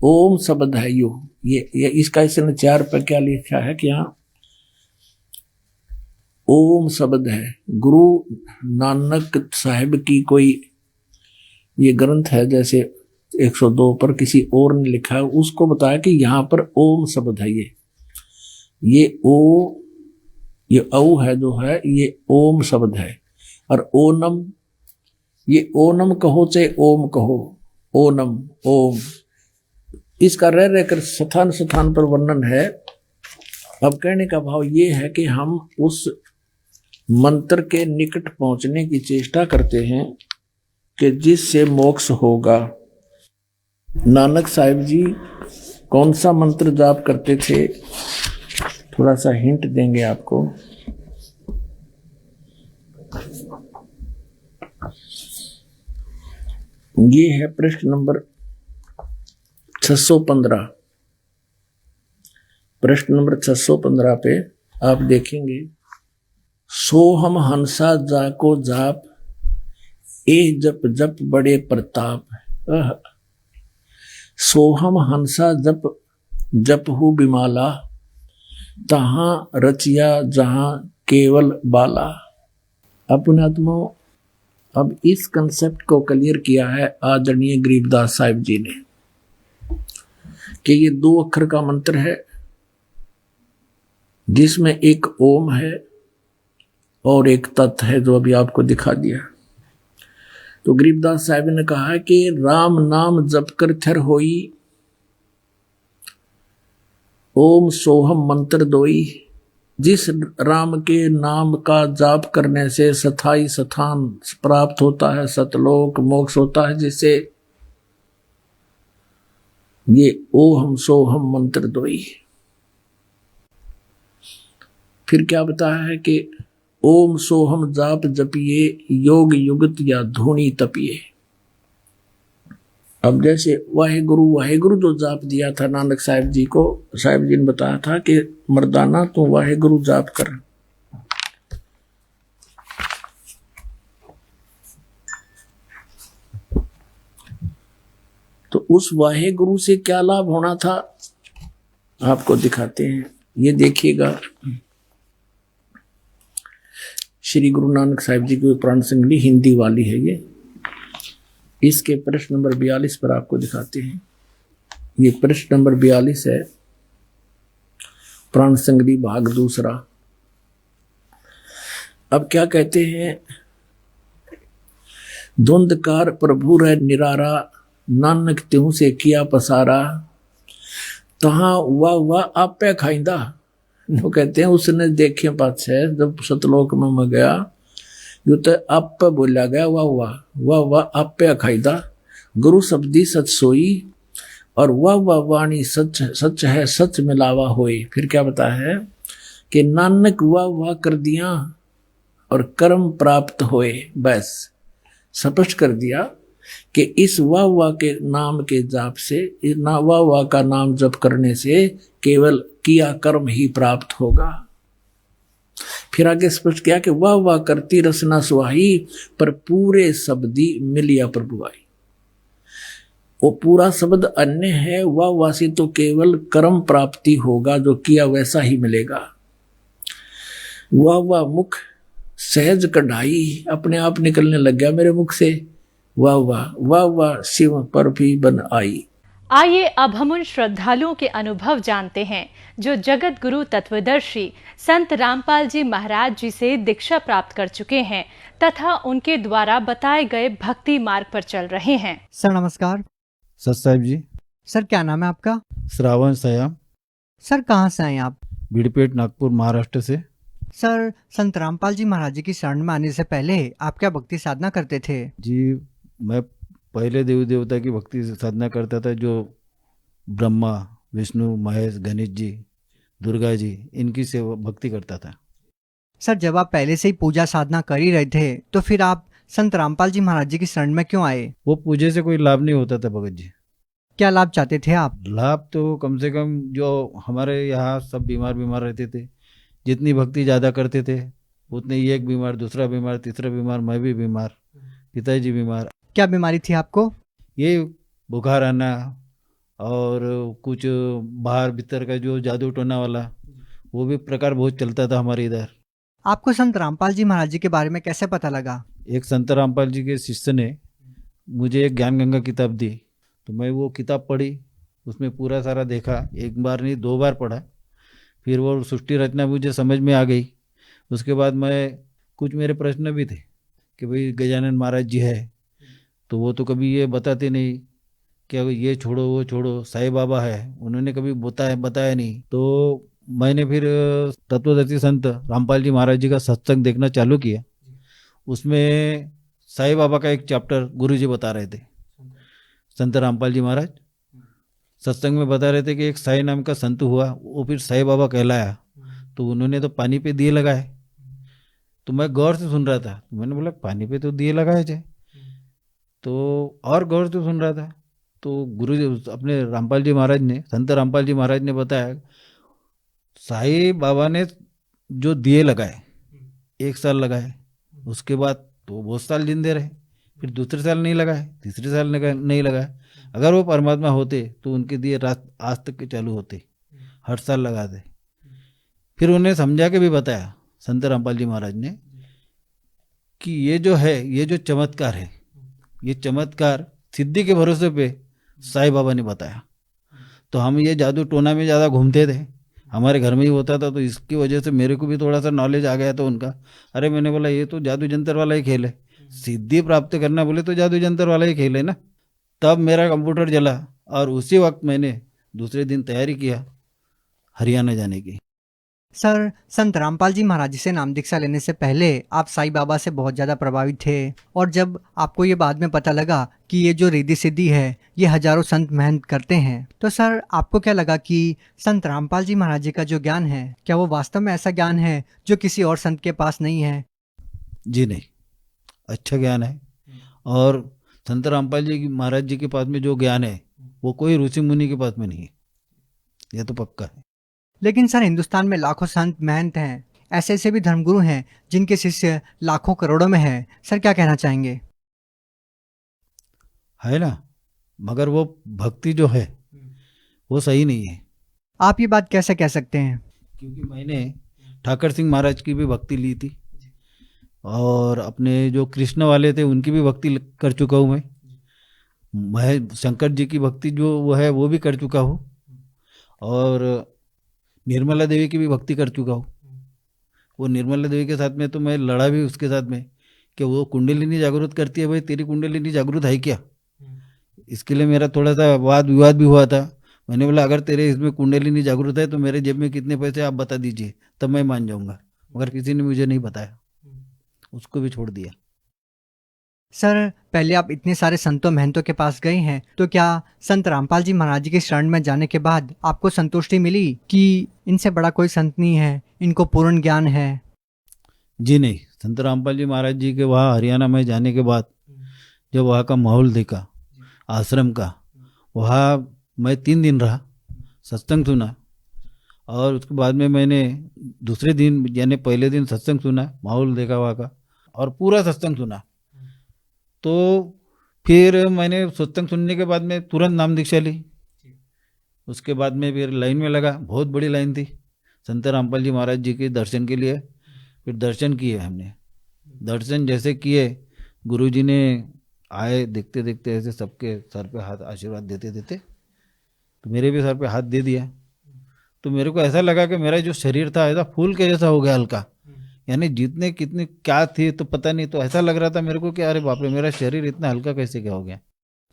ओम शब्द है, ये इसका इसने 4 पर क्या लिखा है कि यहाँ ओम शब्द है। गुरु नानक साहिब की कोई ये ग्रंथ है, जैसे 102 पर किसी और ने लिखा है, उसको बताया कि यहाँ पर ओम शब्द है। ये ओ, ये औ है जो है, ये ओम शब्द है। और ओनम, ये ओनम कहो चाहे ओम कहो, ओनम ओम, इसका रह रहकर स्थान स्थान पर वर्णन है। अब कहने का भाव ये है कि हम उस मंत्र के निकट पहुंचने की चेष्टा करते हैं कि जिससे मोक्ष होगा। नानक साहिब जी कौन सा मंत्र जाप करते थे, थोड़ा सा हिंट देंगे आपको। ये है प्रश्न नंबर 615। प्रश्न नंबर 615 पे आप देखेंगे, सोहम हंसा जाको जाप, ए जप जप बड़े प्रताप। सोहम हंसा जप जप हु बिमाला, तहां रचिया जहां केवल बाला। अपनात्मा, अब इस कंसेप्ट को क्लियर किया है आदरणीय गरीबदास साहिब जी ने कि ये 2 अक्षर का मंत्र है जिसमें एक ओम है और एक तत् है जो अभी आपको दिखा दिया। तो गरीबदास साहिब ने कहा कि राम नाम जप कर थर होई, ओम सोहम मंत्र दोई। जिस राम के नाम का जाप करने से स्थाई स्थान प्राप्त होता है, सतलोक मोक्ष होता है, जिससे ये ओहम सोहम मंत्र दोई। फिर क्या बताया है कि ओम सोहम जाप जपिए, योग युगत या धूनी तपिए। अब जैसे वाहेगुरु जो जाप दिया था नानक साहिब जी को, साहिब जी ने बताया था कि मर्दाना तू वाहेगुरु जाप कर। तो उस वाहेगुरु से क्या लाभ होना था आपको दिखाते हैं। ये देखिएगा, श्री गुरु नानक साहिब जी की प्राण संगली हिंदी वाली है ये। इसके प्रश्न नंबर 42 पर आपको दिखाते हैं। ये प्रश्न नंबर 42 है, प्राण संगली भाग दूसरा। अब क्या कहते हैं, धुंधकार प्रभु रह निरारा, नानक त्यों से किया पसारा, तहां वाह आपे खाइंदा। वो कहते हैं उसने देखे पाछे जब सतलोक में गया, यो तो आप बोला गया वाह आपे खाइदा, गुरु शब्दी सच सोई, और वाह वाणी सच सच है सच मिलावा होए। फिर क्या बताया है कि नानक वाह कर दिया और कर्म प्राप्त होए। बस स्पष्ट कर दिया कि इस वाह के नाम के जाप से, वाह का नाम जप करने से केवल किया कर्म ही प्राप्त होगा। फिर आगे स्पष्ट किया कि वाह करती रसना सुहाई, पर पूरे शब्दी मिलिया प्रभु आई। वो पूरा शब्द अन्य है, वाह से तो केवल कर्म प्राप्ति होगा, जो किया वैसा ही मिलेगा। वाह मुख सहज कढ़ाई, अपने आप निकलने लग गया मेरे मुख से। वाह शिव पर भी बन आई। आइए अब हम उन श्रद्धालुओं के अनुभव जानते हैं जो जगत गुरु तत्वदर्शी संत रामपाल जी महाराज जी से दीक्षा प्राप्त कर चुके हैं तथा उनके द्वारा बताए गए भक्ति मार्ग पर चल रहे हैं। सर नमस्कार। सत साहिब जी। सर क्या नाम है आपका? श्रावण सयाम। सर कहाँ से आए आप? बीड़पेट नागपुर महाराष्ट्र से। सर संत रामपाल जी महाराज जी की शरण में आने से पहले आप क्या भक्ति साधना करते थे? जी मैं पहले देवी देवता की भक्ति साधना करता था, जो ब्रह्मा विष्णु महेश गणेश जी दुर्गा जी इनकी सेवा भक्ति करता था। सर जब आप पहले से ही पूजा साधना कर ही रहे थे तो फिर आप संत रामपाल जी महाराज जी की शरण में क्यों आए? वो पूजे से कोई लाभ नहीं होता था भगत जी। क्या लाभ चाहते थे आप? लाभ तो कम से कम जो हमारे यहाँ सब बीमार रहते थे, जितनी भक्ति ज़्यादा करते थे उतने ही एक बीमार, दूसरा बीमार, तीसरा बीमार, मैं भी बीमार, पिताजी बीमार। क्या बीमारी थी आपको? ये बुखार आना और कुछ बाहर भीतर का जो जादू टोना वाला वो भी प्रकार बहुत चलता था हमारे इधर। आपको संत रामपाल जी महाराज जी के बारे में कैसे पता लगा? एक संत रामपाल जी के शिष्य ने मुझे एक ज्ञान गंगा किताब दी, तो मैं वो किताब पढ़ी, उसमें पूरा सारा देखा, एक बार नहीं 2 बार पढ़ा। फिर वो सृष्टि रचना मुझे समझ में आ गई। उसके बाद मैं कुछ मेरे प्रश्न भी थे कि भाई गजानन महाराज जी है तो वो तो कभी ये बताते नहीं कि ये छोड़ो वो छोड़ो, साईं बाबा है उन्होंने कभी बताया नहीं। तो मैंने फिर तत्वदर्शी संत रामपाल जी महाराज जी का सत्संग देखना चालू किया। उसमें साईं बाबा का एक चैप्टर गुरु जी बता रहे थे, संत रामपाल जी महाराज सत्संग में बता रहे थे कि एक साईं नाम का संत हुआ, वो फिर साईं बाबा कहलाया। तो उन्होंने तो पानी पे दिए लगाए। तो मैं गौर से सुन रहा था, तो मैंने बोला पानी पे तो दिए लगाए थे, तो और गौर से सुन रहा था। तो गुरु जी अपने रामपाल जी महाराज ने, संत रामपाल जी महाराज ने बताया साईं बाबा ने जो दिए लगाए 1 साल लगाए, उसके बाद तो बहुत साल जिंदे रहे, फिर दूसरे साल नहीं लगाए, तीसरे साल नहीं लगाए। अगर वो परमात्मा होते तो उनके दिए आज तक के चालू होते, हर साल लगाते। फिर उन्हें समझा के भी बताया संत रामपाल जी महाराज ने कि ये जो है, ये जो चमत्कार है, ये चमत्कार सिद्धि के भरोसे पे साईं बाबा ने बताया। तो हम ये जादू टोना में ज़्यादा घूमते थे, हमारे घर में ही होता था, तो इसकी वजह से मेरे को भी थोड़ा सा नॉलेज आ गया था उनका। अरे मैंने बोला ये तो जादू जंतर वाला ही खेल है, सिद्धि प्राप्त करना बोले तो जादू जंतर वाला ही खेल है ना। तब मेरा कंप्यूटर जला और उसी वक्त मैंने दूसरे दिन तैयारी किया हरियाणा जाने की। सर, संत रामपाल जी महाराज जी से नाम दीक्षा लेने से पहले आप साईं बाबा से बहुत ज़्यादा प्रभावित थे, और जब आपको ये बाद में पता लगा कि ये जो रिद्धि सिद्धि है ये हजारों संत मेहनत करते हैं, तो सर आपको क्या लगा कि संत रामपाल जी महाराज जी का जो ज्ञान है, क्या वो वास्तव में ऐसा ज्ञान है जो किसी और संत के पास नहीं है? जी नहीं, अच्छा ज्ञान है। और संत रामपाल जी महाराज जी के पास में जो ज्ञान है वो कोई ऋषि मुनि के पास में नहीं है, ये तो पक्का है। लेकिन सर हिंदुस्तान में लाखों संत महंत हैं, ऐसे ऐसे भी धर्मगुरु हैं जिनके शिष्य लाखों करोड़ों में हैं। सर क्या कहना चाहेंगे? है ना, मगर वो भक्ति जो है वो सही नहीं है। आप ये बात कैसे कह सकते हैं? क्योंकि मैंने ठाकर सिंह महाराज की भी भक्ति ली थी, और अपने जो कृष्ण वाले थे उनकी भी भक्ति कर चुका हूँ मैं शंकर जी की भक्ति जो वो है वो भी कर चुका हूँ, और निर्मला देवी की भी भक्ति कर चुका हूँ। वो निर्मला देवी के साथ में तो मैं लड़ा भी उसके साथ में कि वो कुंडलिनी जागृत करती है, भाई तेरी कुंडलिनी जागृत है क्या? इसके लिए मेरा थोड़ा सा वाद विवाद भी हुआ था। मैंने बोला अगर तेरे इसमें कुंडलिनी जागृत है तो मेरे जेब में कितने पैसे आप बता दीजिए, तब मैं मान जाऊंगा। मगर किसी ने मुझे नहीं बताया, उसको भी छोड़ दिया। सर पहले आप इतने सारे संतों महंतों के पास गए हैं, तो क्या संत रामपाल जी महाराज जी के शरण में जाने के बाद आपको संतुष्टि मिली कि इनसे बड़ा कोई संत नहीं है, इनको पूर्ण ज्ञान है? जी नहीं, संत रामपाल जी महाराज जी के वहाँ हरियाणा में जाने के बाद जब वहाँ का माहौल देखा, आश्रम का, वहाँ मैं 3 दिन रहा, सत्संग सुना, और उसके बाद में मैंने दूसरे दिन यानी पहले दिन सत्संग सुना, माहौल देखा वहाँ का, और पूरा सत्संग सुना। तो फिर मैंने सत्संग सुनने के बाद में तुरंत नाम दीक्षा ली। उसके बाद में फिर लाइन में लगा, बहुत बड़ी लाइन थी संत रामपाल जी महाराज जी के दर्शन के लिए। फिर दर्शन किए हमने, दर्शन जैसे किए, गुरुजी ने आए, देखते देखते ऐसे सबके सर पे हाथ आशीर्वाद देते देते तो मेरे भी सर पे हाथ दे दिया। तो मेरे को ऐसा लगा कि मेरा जो शरीर था ऐसा फूल के जैसा हो गया, हल्का, यानी जितने कितने क्या थी तो पता नहीं, तो ऐसा लग रहा था मेरे को कि अरे बाप रे, मेरा शरीर इतना हल्का कैसे क्या हो गया।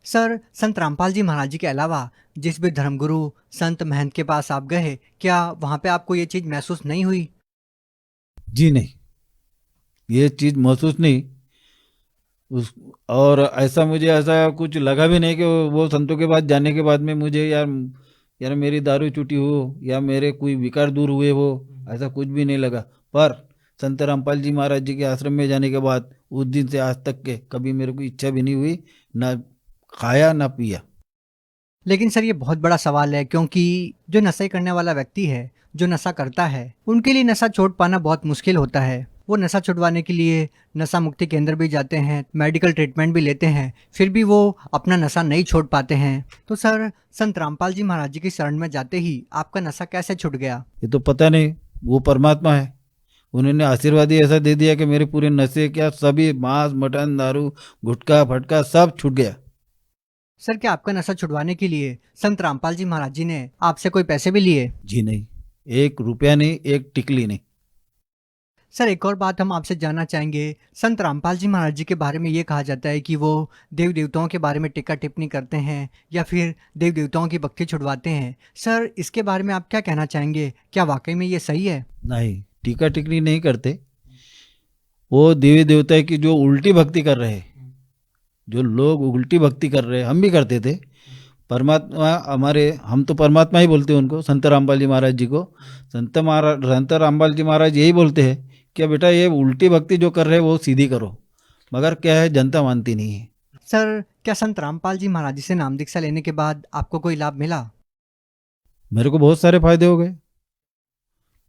सर संत रामपाल जी महाराज जी के अलावा जिस भी धर्मगुरु संत महंत के पास आप गए, क्या वहाँ पे आपको ये चीज़ महसूस नहीं हुई? जी नहीं, ये चीज़ महसूस नहीं। और ऐसा मुझे ऐसा कुछ लगा भी नहीं कि वो संतों के पास जाने के बाद में मुझे यार मेरी दारू छूटी हो या मेरे कोई विकार दूर हुए हो, ऐसा कुछ भी नहीं लगा। पर संत रामपाल जी महाराज जी के आश्रम में जाने के बाद उस दिन से आज तक के कभी मेरे को इच्छा भी नहीं हुई, ना खाया ना पिया। लेकिन सर ये बहुत बड़ा सवाल है, क्योंकि जो नशे करने वाला व्यक्ति है, जो नशा करता है, उनके लिए नशा छोड़ पाना बहुत मुश्किल होता है। वो नशा छुड़वाने के लिए नशा मुक्ति केंद्र भी जाते हैं, मेडिकल ट्रीटमेंट भी लेते हैं, फिर भी वो अपना नशा नहीं छोड़ पाते हैं। तो सर संत रामपाल जी महाराज जी की शरण में जाते ही आपका नशा कैसे छूट गया? ये तो पता नहीं, वो परमात्मा है, उन्होंने आशीर्वाद ही ऐसा दे दिया कि मेरे पूरे नशे क्या सभी मांस मटन दारू गुटखा फटका सब छूट गया। सर क्या आपका नशा छुड़वाने के लिए संत रामपाल जी महाराज जी ने आपसे कोई पैसे भी लिए? जी नहीं, एक रुपया नहीं, एक टिकली नहीं। सर एक और बात हम आपसे जानना चाहेंगे, संत रामपाल जी महाराज जी के बारे में ये कहा जाता है कि वो देव देवताओं के बारे में टिक्का टिप्पणी करते हैं या फिर देव देवताओं की भक्ति छुड़वाते हैं। सर इसके बारे में आप क्या कहना चाहेंगे, क्या वाकई में ये सही है? नहीं, टीका टिकली नहीं करते। वो देवी देवता की जो उल्टी भक्ति कर रहे हैं, जो लोग उल्टी भक्ति कर रहे हैं, हम भी करते थे। परमात्मा हमारे, हम तो परमात्मा ही बोलते हैं उनको, संत रामपाल जी महाराज जी को। संत रामपाल जी महाराज यही बोलते हैं कि बेटा ये उल्टी भक्ति जो कर रहे हैं वो सीधी करो, मगर क्या है जनता मानती नहीं है। सर क्या संत रामपाल जी महाराज जी से नाम दीक्षा लेने के बाद आपको कोई लाभ मिला? मेरे को बहुत सारे फायदे हो गए,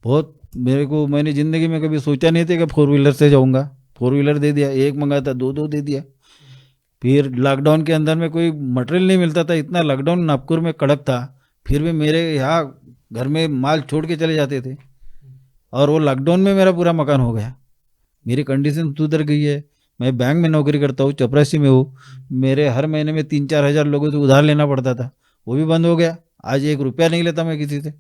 बहुत। मेरे को, मैंने ज़िंदगी में कभी सोचा नहीं था कि 4 व्हीलर से जाऊंगा। 4 व्हीलर दे दिया, एक मंगाता 2 दे दिया। फिर लॉकडाउन के अंदर में कोई मटेरियल नहीं मिलता था, इतना लॉकडाउन नागपुर में कड़क था, फिर भी मेरे यहाँ घर में माल छोड़ के चले जाते थे। और वो लॉकडाउन में मेरा पूरा मकान हो गया, मेरी कंडीशन सुधर गई है। मैं बैंक में नौकरी करता हूँ, चपरासी में हूँ। मेरे हर महीने में 3-4 हज़ार लोगों से उधार लेना पड़ता था, वो भी बंद हो गया। आज 1 रुपया नहीं लेता मैं किसी से,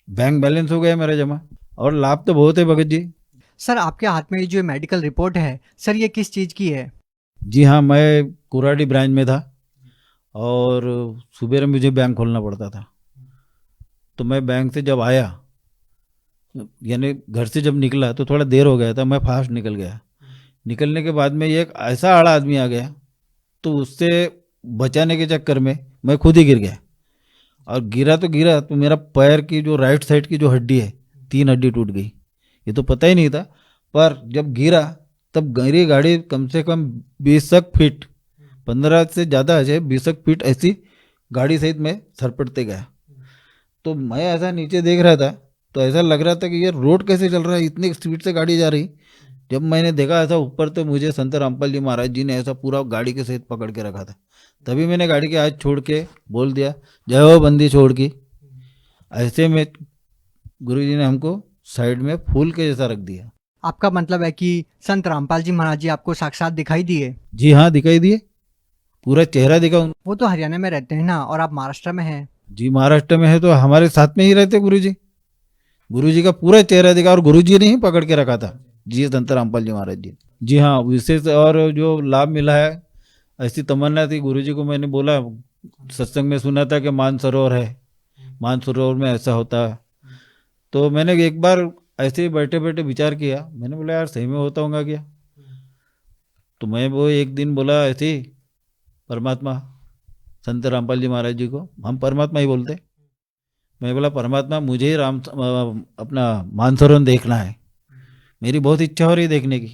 बैंक बैलेंस हो गया मेरा जमा। और लाभ तो बहुत है भगत जी। सर आपके हाथ में ये जो मेडिकल रिपोर्ट है, सर ये किस चीज़ की है? जी हाँ, मैं कुराडी ब्रांच में था और सुबह मुझे बैंक खोलना पड़ता था। तो मैं बैंक से जब आया, यानी घर से जब निकला तो थोड़ा देर हो गया था, मैं फास्ट निकल गया। निकलने के बाद में एक ऐसा आड़ा आदमी आ गया, तो उससे बचाने के चक्कर में मैं खुद ही गिर गया। और गिरा तो मेरा पैर की जो राइट साइड की जो हड्डी है, 3 हड्डी टूट गई। ये तो पता ही नहीं था, पर जब गिरा तब मेरी गाड़ी कम से कम 20 फीट, 15 से ज़्यादा है, 20 फीट ऐसी गाड़ी सहित मैं सरपटते गया। तो मैं ऐसा नीचे देख रहा था तो ऐसा लग रहा था कि ये रोड कैसे चल रहा है, इतनी स्पीड से गाड़ी जा रही। जब मैंने देखा ऐसा ऊपर, तो मुझे संत रामपाल जी महाराज जी ने ऐसा पूरा गाड़ी के सहित पकड़ के रखा था। तभी मैंने गाड़ी के हाथ छोड़ के बोल दिया, जय हो बंदी छोड़ की। ऐसे में गुरुजी ने हमको साइड में फूल के जैसा रख दिया। आपका मतलब है कि संत रामपाल जी महाराज जी आपको साक्षात दिखाई दिए? जी हाँ, दिखाई दिए, पूरा चेहरा दिखा। वो तो हरियाणा में रहते हैं ना, और आप महाराष्ट्र में हैं। जी महाराष्ट्र में है, तो हमारे साथ में ही रहते गुरुजी। गुरुजी का पूरा चेहरा दिखा, और गुरुजी ने ही पकड़ के रखा था जी, संत रामपाल जी महाराज जी। जी हाँ, विशेष और जो लाभ मिला है, ऐसी तमन्ना थी गुरुजी को। मैंने बोला, सत्संग में सुना था कि मानसरोवर है, मानसरोवर में ऐसा होता है। तो मैंने एक बार ऐसे ही बैठे बैठे विचार किया, मैंने बोला यार सही में होता होगा क्या। तो मैं वो एक दिन बोला ऐसे ही, परमात्मा संत रामपाल जी महाराज जी को हम परमात्मा ही बोलते, मैं बोला परमात्मा मुझे ही अपना मानसरोवर देखना है, मेरी बहुत इच्छा हो रही देखने की।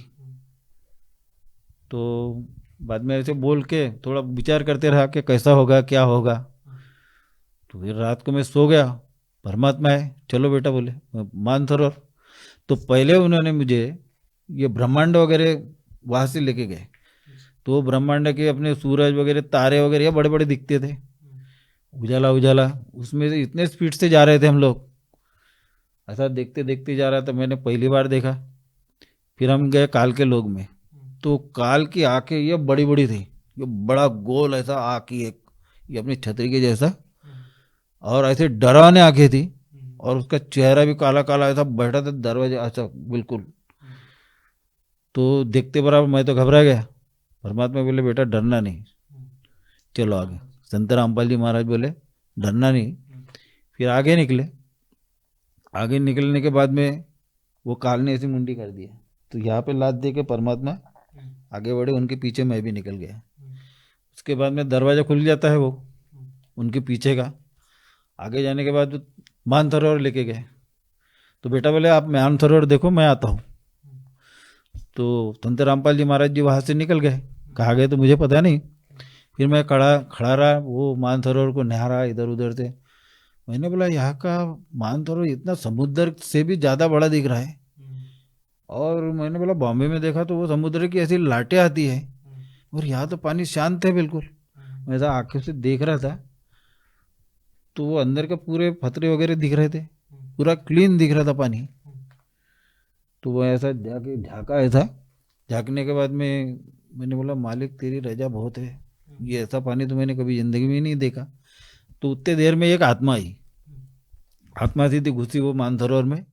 तो बाद में ऐसे बोल के थोड़ा विचार करते रहा कि कैसा होगा क्या होगा। तो फिर रात को मैं सो गया, परमात्मा है चलो बेटा बोले मानसरोवर। तो पहले उन्होंने मुझे ये ब्रह्मांड वगैरह वहाँ से लेके गए। तो ब्रह्मांड के अपने सूरज वगैरह तारे वगैरह बड़े बड़े दिखते थे, उजाला उजाला, उसमें से इतने स्पीड से जा रहे थे हम लोग। ऐसा देखते देखते जा रहा था, मैंने पहली बार देखा। फिर हम गए काल के लोग में, तो काल की आंखें ये बड़ी बड़ी थी, ये बड़ा गोल ऐसा आँख ही एक, ये अपनी छतरी के जैसा, और ऐसे डरावने आंखें थी। और उसका चेहरा भी काला काला ऐसा बैठा था दरवाजे ऐसा बिल्कुल। तो देखते बराबर मैं तो घबरा गया। परमात्मा बोले बेटा डरना नहीं, चलो आगे। संत रामपाल जी महाराज बोले डरना नहीं। फिर आगे निकले। आगे निकलने के बाद में वो काल ने ऐसी मुंडी कर दिया, तो यहाँ पे लात दे के परमात्मा आगे बढ़े, उनके पीछे मैं भी निकल गया। उसके बाद में दरवाज़ा खुल जाता है वो उनके पीछे का। आगे जाने के बाद मानसरोवर लेके गए। तो बेटा बोले आप मानसरोवर देखो, मैं आता हूँ। तो संत रामपाल जी महाराज जी वहाँ से निकल गए, कहाँ गए तो मुझे पता नहीं। फिर मैं खड़ा रहा, वो मानसरोवर को निहारा इधर उधर से। मैंने बोला यहाँ का मानसरोवर इतना समुद्र से भी ज़्यादा बड़ा दिख रहा है। और मैंने बोला बॉम्बे में देखा तो वो समुद्र की ऐसी लाटें आती है, और यहाँ तो पानी शांत है बिल्कुल। मैं ऐसा आँखों से देख रहा था, तो वो अंदर का पूरे फतरे वगैरह दिख रहे थे, पूरा क्लीन दिख रहा था पानी। तो वो ऐसा जाके झाँका, ऐसा झाँकने के बाद में मैंने बोला मालिक तेरी रजा बहुत है, ये ऐसा पानी तो मैंने कभी ज़िंदगी में नहीं देखा। तो उतने देर में एक आत्मा आई, आत्मा सीधी घुसी वो मानसरोवर में,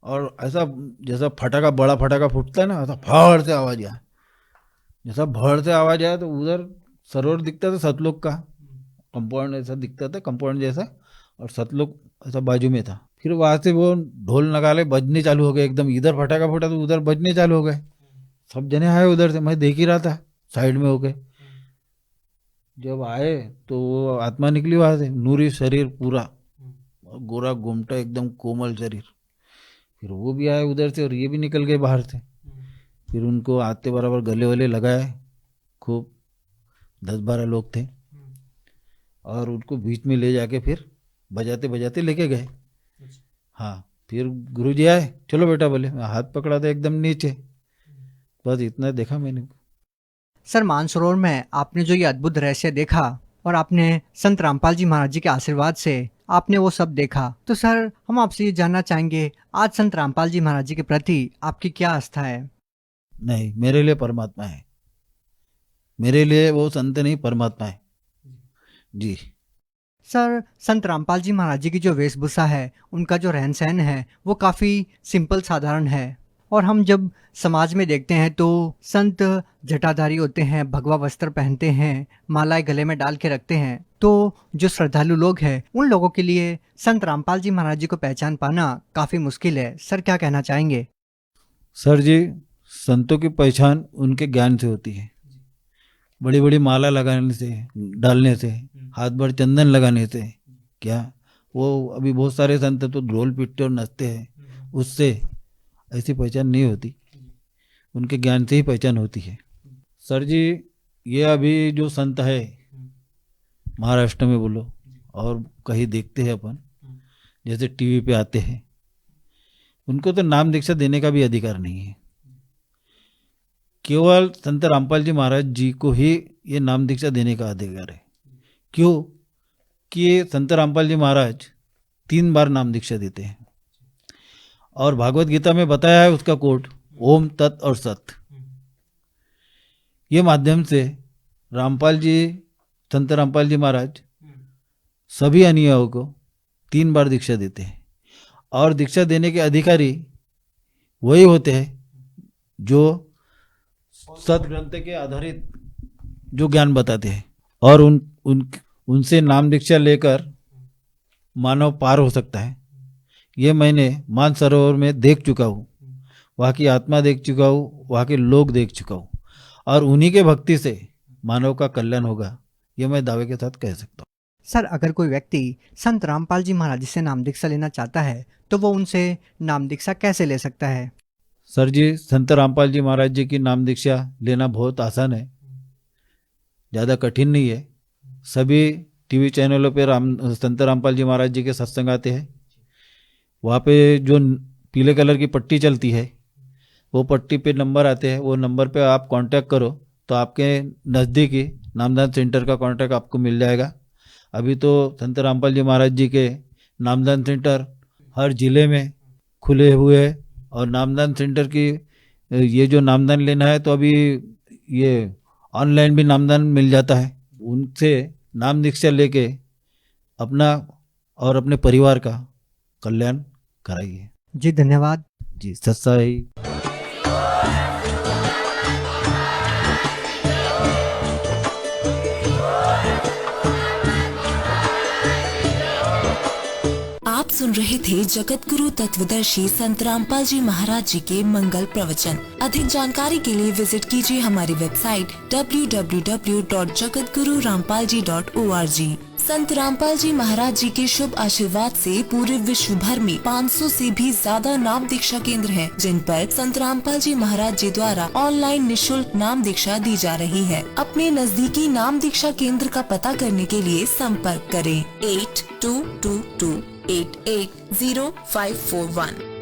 और ऐसा जैसा फटाका, बड़ा फटाका फूटता है ना, ऐसा फड़ से आवाज आया। जैसा भड़ से आवाज आया तो उधर सरोवर दिखता था, सतलोक का कंपाउंड ऐसा दिखता था, कंपाउंड जैसा, और सतलोक ऐसा बाजू में था। फिर वहां से वो ढोल नगाड़े बजने चालू हो गए एकदम। इधर फटाका फूटा तो उधर बजने चालू हो गए। सब जने आए उधर से, मैं देख ही रहा था साइड में होके। जब आए तो वो आत्मा निकली वहां से, नूरी शरीर पूरा, गोरा गोमटा एकदम कोमल शरीर। फिर वो भी आए उधर से और ये भी निकल गए बाहर से। फिर उनको आते बराबर गले वले लगाए, खूब 10-12 लोग थे, और उनको बीच में ले जाके फिर बजाते बजाते लेके गए। हाँ, फिर गुरुजी आए, चलो बेटा बोले, मैं हाथ पकड़ा था एकदम नीचे, बस इतना देखा मैंने। सर, मानसरोवर में आपने जो ये अद्भुत रहस्य देखा और आपने संत रामपाल जी महाराज जी के आशीर्वाद से आपने वो सब देखा, तो सर हम आपसे ये जानना चाहेंगे, आज संत रामपाल जी महाराज जी के प्रति आपकी क्या आस्था है? नहीं, मेरे लिए परमात्मा है, मेरे लिए वो संत नहीं, परमात्मा है जी। सर, संत रामपाल जी महाराज जी की जो वेशभूषा है, उनका जो रहन सहन है, वो काफ़ी सिंपल साधारण है। और हम जब समाज में देखते हैं तो संत जटाधारी होते हैं, भगवा वस्त्र पहनते हैं, मालाएं गले में डाल के रखते हैं। तो जो श्रद्धालु लोग हैं, उन लोगों के लिए संत रामपाल जी महाराज जी को पहचान पाना काफ़ी मुश्किल है। सर, क्या कहना चाहेंगे? सर जी, संतों की पहचान उनके ज्ञान से होती है। बड़ी बड़ी माला लगाने से, डालने से, हाथ भर चंदन लगाने से क्या, वो अभी बहुत सारे संत तो ढोल पीटते और नचते हैं, उससे ऐसी पहचान नहीं होती, उनके ज्ञान से ही पहचान होती है। सर जी, ये अभी जो संत है महाराष्ट्र में बोलो और कहीं देखते हैं अपन, जैसे टीवी पे आते हैं, उनको तो नाम दीक्षा देने का भी अधिकार नहीं है। केवल संत रामपाल जी महाराज जी को ही ये नाम दीक्षा देने का अधिकार है। क्यों? कि ये संत रामपाल जी महाराज 3 बार नाम दीक्षा देते हैं, और भागवत गीता में बताया है उसका कोट, ओम तत् और सत। ये माध्यम से रामपाल जी, संत रामपाल जी महाराज सभी अनुयायियों को 3 बार दीक्षा देते हैं, और दीक्षा देने के अधिकारी वही होते हैं जो सत ग्रंथ के आधारित जो ज्ञान बताते हैं, और उनसे नाम दीक्षा लेकर मानव पार हो सकता है। ये मैंने मानसरोवर में देख चुका हूँ, वहाँ की आत्मा देख चुका हूँ, वहाँ के लोग देख चुका हूँ, और उन्हीं के भक्ति से मानव का कल्याण होगा, ये मैं दावे के साथ कह सकता हूँ। सर, अगर कोई व्यक्ति संत रामपाल जी महाराज जी से नाम दीक्षा लेना चाहता है तो वो उनसे नाम दीक्षा कैसे ले सकता है? सर जी, संत रामपाल जी महाराज जी की नाम दीक्षा लेना बहुत आसान है, ज़्यादा कठिन नहीं है। सभी टीवी चैनलों पे संत रामपाल जी महाराज जी के सत्संग आते हैं। वहाँ पे जो पीले कलर की पट्टी चलती है, वो पट्टी पे नंबर आते हैं, वो नंबर पे आप कांटेक्ट करो तो आपके नज़दीकी नामदान सेंटर का कांटेक्ट आपको मिल जाएगा। अभी तो संत रामपाल जी महाराज जी के नामदान सेंटर हर ज़िले में खुले हुए हैं, और नामदान सेंटर की ये जो नामदान लेना है तो अभी ये ऑनलाइन भी नामदान मिल जाता है। उनसे नाम दीक्षा लेके अपना और अपने परिवार का कल्याण कराइए। जी, धन्यवाद जी। सत्साई। आप सुन रहे थे जगत गुरु तत्वदर्शी संत रामपाल जी महाराज जी के मंगल प्रवचन। अधिक जानकारी के लिए विजिट कीजिए हमारी वेबसाइट www.jagatgururampalji.org। संत रामपाल जी महाराज जी के शुभ आशीर्वाद से पूरे विश्व भर में 500 से भी ज्यादा नाम दीक्षा केंद्र हैं, जिन पर संत रामपाल जी महाराज जी द्वारा ऑनलाइन निशुल्क नाम दीक्षा दी जा रही है। अपने नजदीकी नाम दीक्षा केंद्र का पता करने के लिए संपर्क करें 8222880541।